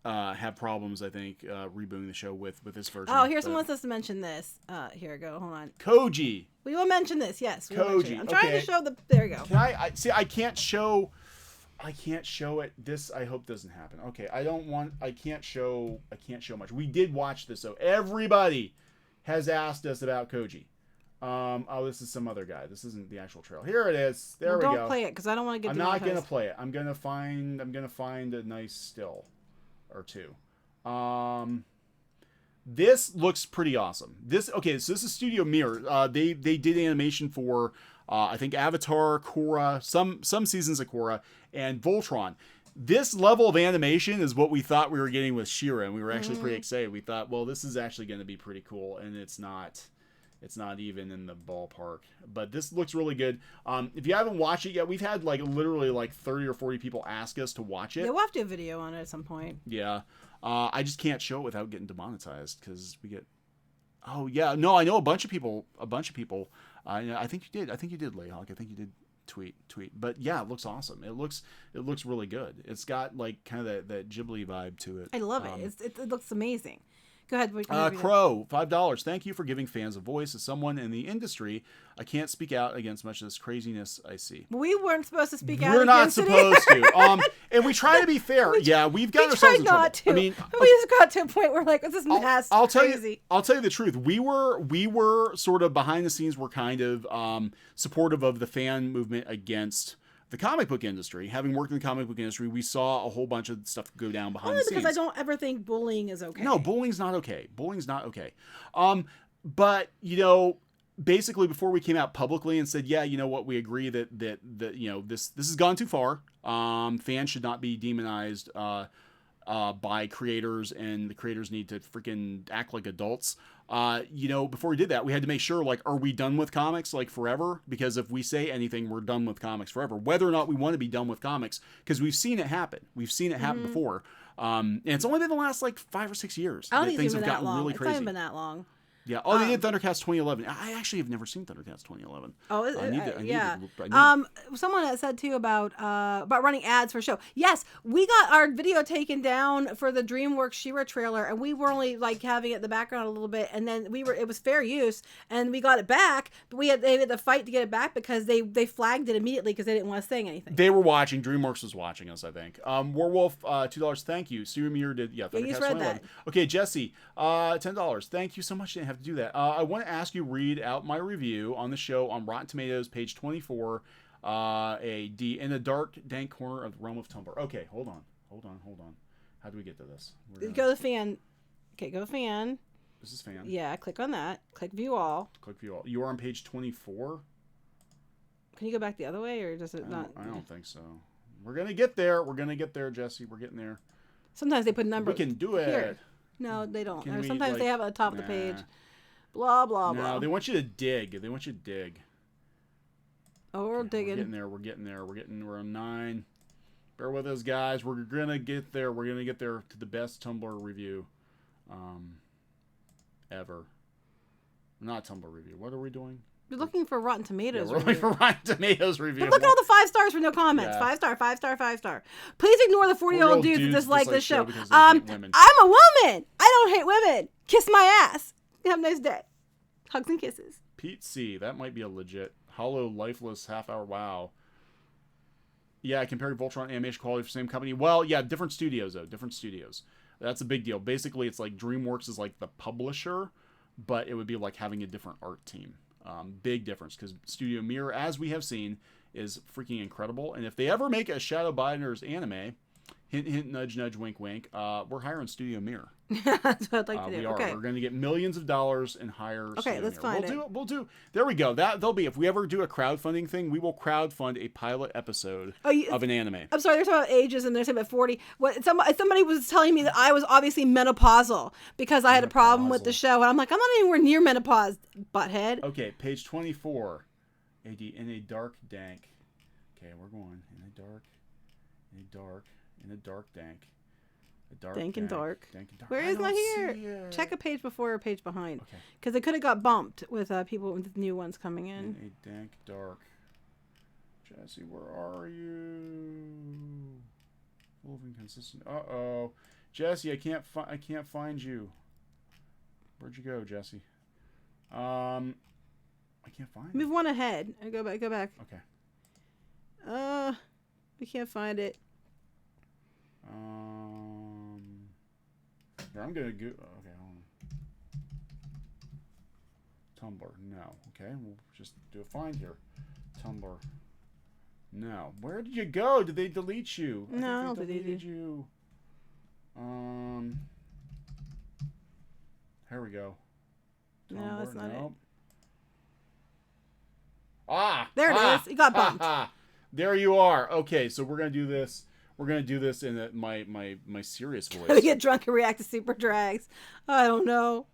have problems, I think, rebooting the show with this version. Oh, here's someone wants us to mention this. Here we go. Hold on. Koji. We will mention this. Yes. We will mention Koji. it. I'm trying Okay. to show the. There you go. Can I see? I can't show it. This I hope doesn't happen. Okay, I can't show much. We did watch this though. Everybody has asked us about Koji. Oh, this is some other guy. This isn't the actual trail. Here it is. There we go. Don't play it because I don't want to get. I'm not gonna play it. I'm gonna find a nice still or two. This looks pretty awesome. So this is Studio Mirror. They did animation for I think Avatar, Korra, some seasons of Korra, and Voltron. This level of animation is what we thought we were getting with She-Ra, and we were actually pretty excited. We thought, well, this is actually going to be pretty cool, and it's not even in the ballpark. But this looks really good. If you haven't watched it yet, we've had literally 30 or 40 people ask us to watch it. Yeah, we'll have to do a video on it at some point. Yeah. I just can't show it without getting demonetized because we get... Oh, yeah. No, I know a bunch of people. I think you did, Layhawk. I think you did tweet. But yeah, it looks awesome. It looks really good. It's got kind of that Ghibli vibe to it. I love it. It looks amazing. Go ahead. Crow, $5. Thank you for giving fans a voice. As someone in the industry, I can't speak out against much of this craziness I see. We weren't supposed to speak out. We're not against it. supposed to. And we try to be fair. We've got ourselves in trouble. Not to. I mean, we just got to a point where this is mass. I'll tell crazy. you the truth. We were sort of behind the scenes. We're kind of supportive of the fan movement against the comic book industry. Having worked in the comic book industry, we saw a whole bunch of stuff go down behind the scenes. Only because I don't ever think bullying is okay. No, bullying's not okay. But basically before we came out publicly and said, yeah, you know what, we agree that this has gone too far. Fans should not be demonized by creators, and the creators need to freaking act like adults. Before we did that, we had to make sure, are we done with comics forever? Because if we say anything, we're done with comics forever, whether or not we want to be done with comics, because we've seen it happen. We've seen it happen before. And it's only been the last 5 or 6 years I don't that think things it's have been that gotten long. really It's crazy. not even been that long. Yeah. Oh, they did ThunderCats 2011. I actually have never seen ThunderCats 2011. Oh, I need yeah. to. Someone that said too about running ads for show. Yes, we got our video taken down for the DreamWorks She-Ra trailer, and we were only like having it in the background a little bit, and then it was fair use, and we got it back. But they had to fight to get it back because they flagged it immediately because they didn't want us saying anything. They were watching. DreamWorks was watching us, I think. Warwolf, $2. Thank you. Steven Muir did. Yeah, you just read that. Okay, Jesse, $10. Thank you so much. Didn't have to do that. I want to ask you read out my review on the show on Rotten Tomatoes, page 24. A D in the dark, dank corner of the realm of Tumblr. Okay, hold on. How do we get to this? Go to fan. Okay, go to fan. This is fan. Yeah, click on that. Click view all. You are on page 24. Can you go back the other way, or does it not? I don't think so. We're gonna get there. Jesse. We're getting there. Sometimes they put numbers. We can do it. Here. No, they don't. Sometimes they have it at the top of the page. Blah, blah, blah. No, they want you to dig. Oh, we're digging. We're getting there. We're on 9. Bear with us, guys. We're gonna get there. We're gonna get there to the best Tumblr review, ever. Not Tumblr review. What are we doing? You're looking for Rotten Tomatoes. Yeah, we're looking for Rotten Tomatoes review. But look at all the 5 stars for no comments. Yeah. 5 star, 5 star, 5 star. Please ignore the 40-year-old dudes that dislike this show. I'm a woman. I don't hate women. Kiss my ass. Have a nice day. Hugs and kisses. Pete C. That might be a legit hollow, lifeless half-hour. Wow. Yeah, comparing Voltron animation quality for same company. Well, yeah, different studios though. Different studios. That's a big deal. Basically, it's like DreamWorks is like the publisher, but it would be like having a different art team. Big difference, because Studio Mirror, as we have seen, is freaking incredible. And if they ever make a Shadow Binders anime, hint, hint, nudge, nudge, wink, wink, we're hiring Studio Mirror. That's what I'd like to do. We are. Okay. We're going to get millions of dollars and hire. Okay, let's find it. We'll do. There we go. There'll be. If we ever do a crowdfunding thing, we will crowdfund a pilot episode of an anime. I'm sorry. They're talking about ages, and they're saying about 40. Somebody was telling me that I was obviously menopausal because I had a problem with the show, and I'm like, I'm not anywhere near menopause, butthead. Okay, page 24. AD in a dark dank. Okay, we're going in a dark dank. Dank and dark. Dank and dark. Where is my here? Check a page before or a page behind. Okay. Because it could have got bumped with people with new ones coming in. A dank dark. Jesse, where are you? Full of inconsistent. Uh-oh. Jesse, I can't find you. Where'd you go, Jesse? I can't find Move one ahead. Go back. Okay. We can't find it. Here, I'm gonna go. Okay, hold on. Tumblr, no. Okay, we'll just do a find here. Tumblr, no. Where did you go? Did they delete you? No, they deleted you. Here we go. Tumblr, no, that's not it. There it is. It got bumped. There you are. Okay, so we're gonna do this. We're gonna do this in my serious voice. Gonna get drunk and react to super drags. I don't know.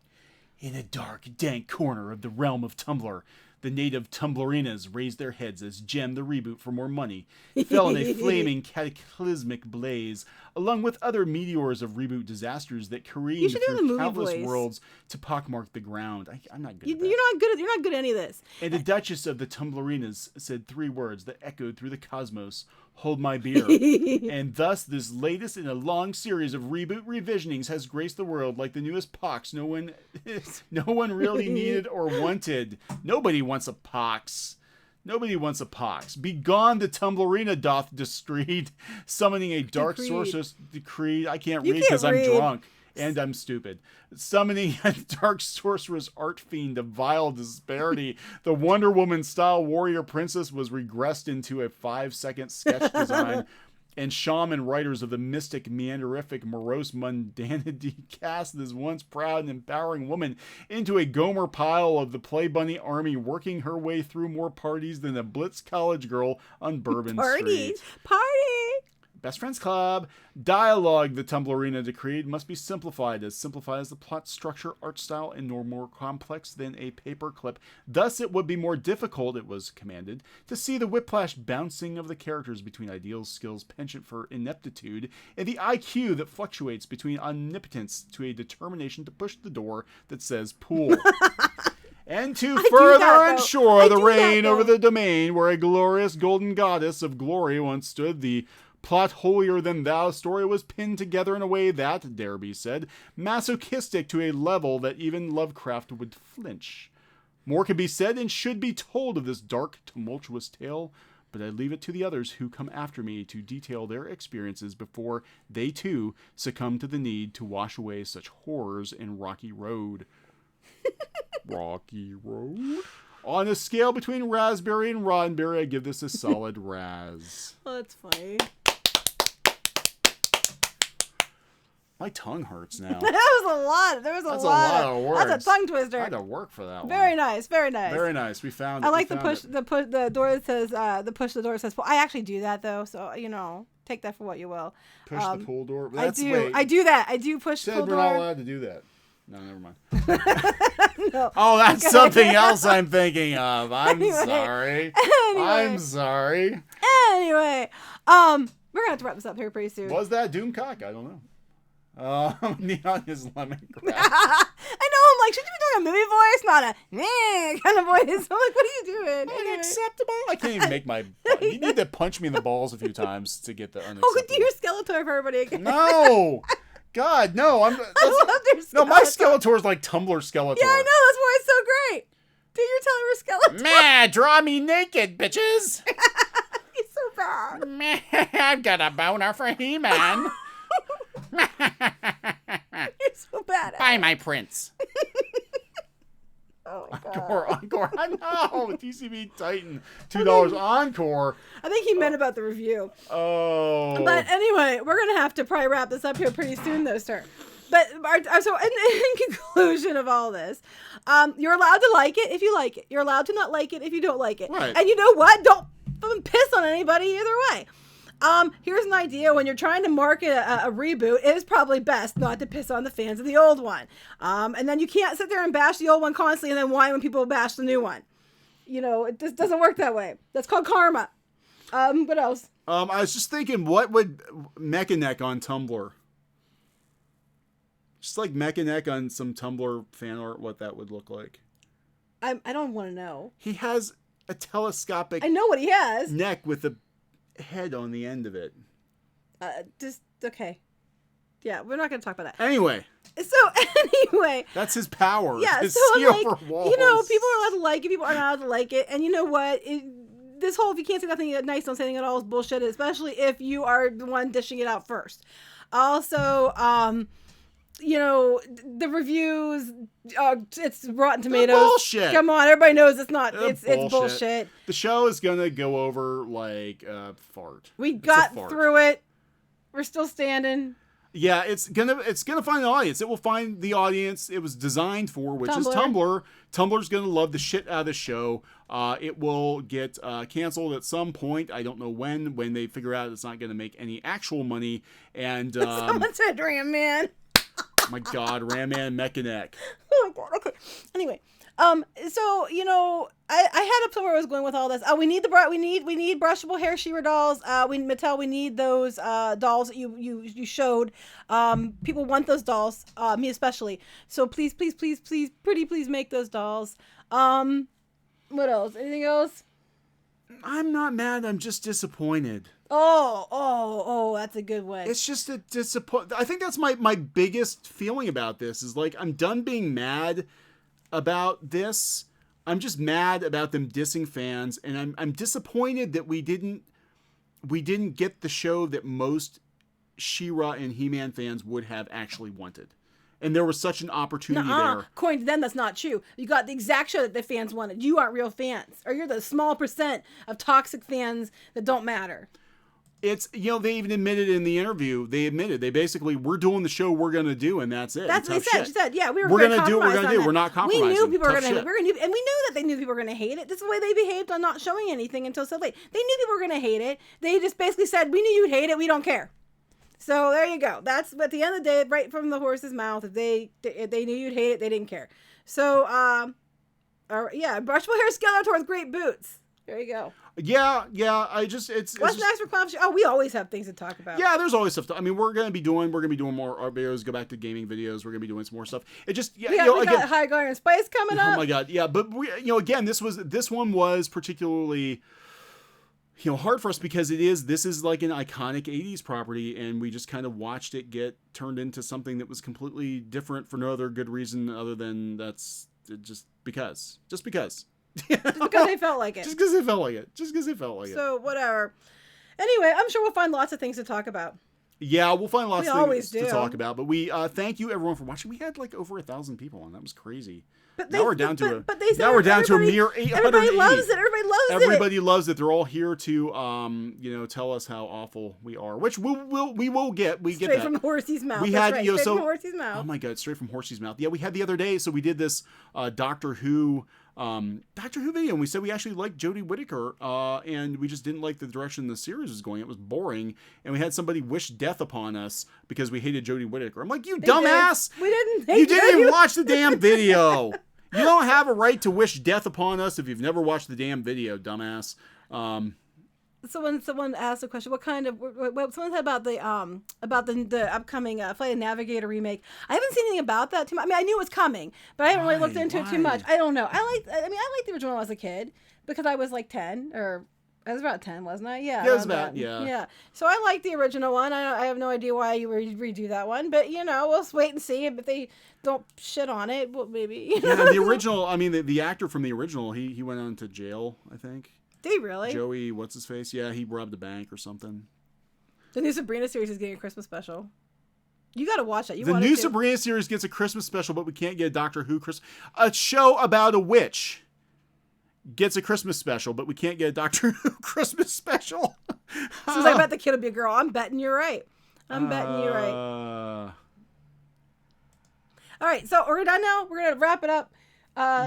In a dark, dank corner of the realm of Tumblr, the native Tumblrinas raised their heads as Gem, the reboot for more money, fell in a flaming cataclysmic blaze, along with other meteors of reboot disasters that careened through countless worlds to pockmark the ground. I'm not good at that. You're not good at any of this. And the Duchess of the Tumblrinas said 3 words that echoed through the cosmos: "Hold my beer." And thus, this latest in a long series of reboot revisionings has graced the world like the newest pox no one really needed or wanted. Nobody wants a pox. Nobody wants a pox. Begone the Tumblrina doth decreed, summoning a dark sorceress decreed. I can't read because I'm drunk. And I'm stupid. Summoning a dark sorceress art fiend of vile disparity, the Wonder Woman-style warrior princess was regressed into a 5-second sketch design, and shaman writers of the mystic, meanderific, morose mundanity cast this once proud and empowering woman into a Gomer pile of the Play Bunny army, working her way through more parties than a Blitz college girl on Bourbon Street. Party! Best Friends Club. Dialogue the Tumblr Arena decreed must be simplified as the plot structure, art style, and no more complex than a paperclip. Thus, it would be more difficult, it was commanded, to see the whiplash bouncing of the characters between ideals, skills, penchant for ineptitude, and the IQ that fluctuates between omnipotence to a determination to push the door that says pool. And to further ensure the reign over the domain where a glorious golden goddess of glory once stood, the plot holier-than-thou story was pinned together in a way that, dare be said, masochistic to a level that even Lovecraft would flinch. More can be said and should be told of this dark, tumultuous tale, but I leave it to the others who come after me to detail their experiences before they, too, succumb to the need to wash away such horrors in Rocky Road. Rocky Road? On a scale between raspberry and roddenberry, I give this a solid raz. Oh, that's funny. My tongue hurts now. That was a lot. That's a lot of words. That's a tongue twister. I had to work for that one. Very nice. Very nice. Very nice. We found it. I like the door that says, the push the door that says, well, I actually do that though. So, take that for what you will. Push the pool door? I do that. I do push the pool door. We're not allowed to do that. No, never mind. No. Oh, that's something else I'm thinking of. I'm sorry. Anyway. I'm sorry. Anyway, we're going to have to wrap this up here pretty soon. Was that Doomcock? I don't know. Neon is lemongrass. I know, I'm like, should you be doing a movie voice, not a meh kind of voice? I'm like, what are you doing? Unacceptable. I can't even make my... You need to punch me in the balls a few times to get the unacceptable. Oh, do your Skeletor for everybody again. No! God, no. I love their Skeletor. No, my Skeletor is like Tumblr Skeletor. Yeah, I know, that's why it's so great. Do your Tumblr Skeletor. Meh, draw me naked, bitches. He's so bad. Meh, I've got a boner for He-Man. You're so bad. Buy my prints. Oh my God. Encore. I know. TCB Titan. $2 Encore. I think he meant about the review. Oh. But anyway, we're going to have to probably wrap this up here pretty soon though, sir. But so in conclusion of all this, you're allowed to like it if you like it. You're allowed to not like it if you don't like it. Right. And you know what? Don't fucking piss on anybody either way. Here's an idea. When you're trying to market a reboot, it is probably best not to piss on the fans of the old one. And then you can't sit there and bash the old one constantly and then whine when people bash the new one. It just doesn't work that way. That's called karma. What else? I was just thinking, what would Mechaneck on Tumblr? Just like Mechaneck on some Tumblr fan art, what that would look like. I don't want to know. He has a telescopic... I know what he has. ...neck with a head on the end of it. Okay. Yeah, we're not going to talk about that. Anyway. That's his power. Yeah, his so I'm like, walls. people are allowed to like it, people aren't allowed to like it, and you know what? This whole, if you can't say nothing nice, don't say anything at all is bullshit, especially if you are the one dishing it out first. Also, the reviews, it's Rotten Tomatoes. They're bullshit. Come on, everybody knows it's not. It's bullshit. The show is gonna go over like a fart. We got through it. We're still standing. Yeah, it's gonna find an audience. It will find the audience it was designed for, which is Tumblr. Tumblr's gonna love the shit out of the show. It will get canceled at some point. I don't know when they figure out it's not gonna make any actual money. And someone said Ram Man. My God, Ram Man Mechaneck. Oh my God. Okay. Anyway, so I had up somewhere I was going with all this. We need we need brushable hair She-Ra dolls. Mattel, we need those dolls that you showed. People want those dolls, me especially. So please, pretty please make those dolls. What else? Anything else? I'm not mad. I'm just disappointed. Oh, that's a good one. It's just a disappoint. I think that's my biggest feeling about this is like, I'm done being mad about this. I'm just mad about them dissing fans. And I'm disappointed that we didn't get the show that most She-Ra and He-Man fans would have actually wanted. And there was such an opportunity there. According to them, that's not true. You got the exact show that the fans wanted. You aren't real fans. Or you're the small % of toxic fans that don't matter. It's, you know, they even admitted in the interview, they basically, we're doing the show we're going to do, and that's it. That's what they said. She said, yeah, we're going going to do what we're going to do. We're not compromising. We knew people were going to, and we knew that they knew people were going to hate it. This is the way they behaved on not showing anything until so late. They knew people were going to hate it. They just basically said, we knew you'd hate it. We don't care. So there you go. That's at the end of the day, right from the horse's mouth. If they knew you'd hate it, they didn't care. So, yeah, brushable hair Skeletor with great boots. There you go. Yeah. What's next for CLOWNFISH? Oh, we always have things to talk about. Yeah, there's always stuff. I mean, we're gonna be doing more art videos. Go back to gaming videos. We're gonna be doing some more stuff. It just, yeah, we got High Guard and Spice coming up. Oh my god, yeah. But we, again, this one was particularly, hard for us because this is like an iconic 80s property, and we just kind of watched it get turned into something that was completely different for no other good reason other than just because. Just because they felt like it. Just because they felt like it. So, whatever. Anyway, I'm sure we'll find lots of things to talk about. Yeah, we'll find lots of things to talk about. But we thank you, everyone, for watching. We had like over 1,000 people on. That was crazy. But now we're down to a mere 880. Everybody loves it. Everybody loves it. They're all here to tell us how awful we are, which we will get. We get that. Straight from Horsey's mouth. We had straight from Horsey's mouth. Oh my god, straight from Horsey's mouth. Yeah, we had the other day. So we did this Doctor Who video, and we said we actually liked Jodie Whittaker, and we just didn't like the direction the series was going. It was boring, and we had somebody wish death upon us because we hated Jodie Whittaker. I'm like, you dumbass! We didn't. You didn't even watch the damn video. You don't have a right to wish death upon us if you've never watched the damn video, dumbass. So when someone asked a question, what someone said about the upcoming Flight of Navigator remake, I haven't seen anything about that too much. I mean, I knew it was coming, but I haven't really looked into it too much. I don't know. I liked the original when I was a kid because I was like 10 or. I was about 10, wasn't I? Yeah. Yeah, it was about, yeah. Yeah. So I like the original one. I have no idea why you would redo that one, but, we'll wait and see. If they don't shit on it, well, maybe. Yeah, the original, I mean, the actor from the original, he went on to jail, I think. Did he really? Joey, what's his face? Yeah, he robbed a bank or something. The new Sabrina series is getting a Christmas special. You got to watch it. The new Sabrina series gets a Christmas special, but we can't get a Doctor Who a show about a witch. Gets a Christmas special, but we can't get a Doctor Who Christmas special. So I bet the kid will be a girl. I'm betting you're right. All right, so we're done now. We're gonna wrap it up.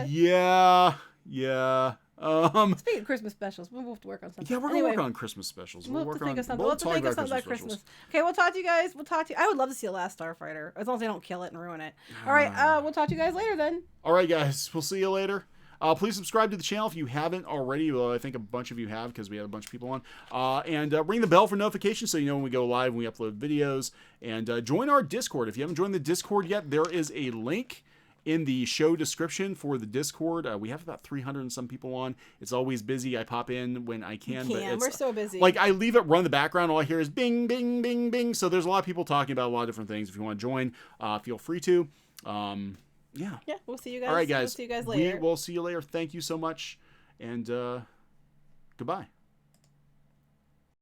Yeah. Speaking of Christmas specials, we'll have to work on something. Yeah, we're gonna work on Christmas specials. We'll have to think of something. We'll think of something about Christmas. Okay, we'll talk to you guys. I would love to see The Last Starfighter, as long as they don't kill it and ruin it. All right, we'll talk to you guys later then. All right, guys, we'll see you later. Please subscribe to the channel if you haven't already. Well, I think a bunch of you have because we had a bunch of people on. And ring the bell for notifications so you know when we go live, when we upload videos. And join our Discord. If you haven't joined the Discord yet, there is a link in the show description for the Discord. We have about 300 and some people on. It's always busy. I pop in when I can. But we're so busy. Like, I leave it run in the background. All I hear is bing, bing, bing, bing. So there's a lot of people talking about a lot of different things. If you want to join, feel free to. Yeah, we'll see you guys. All right, guys. We'll see you guys later. We will see you later. Thank you so much, and goodbye.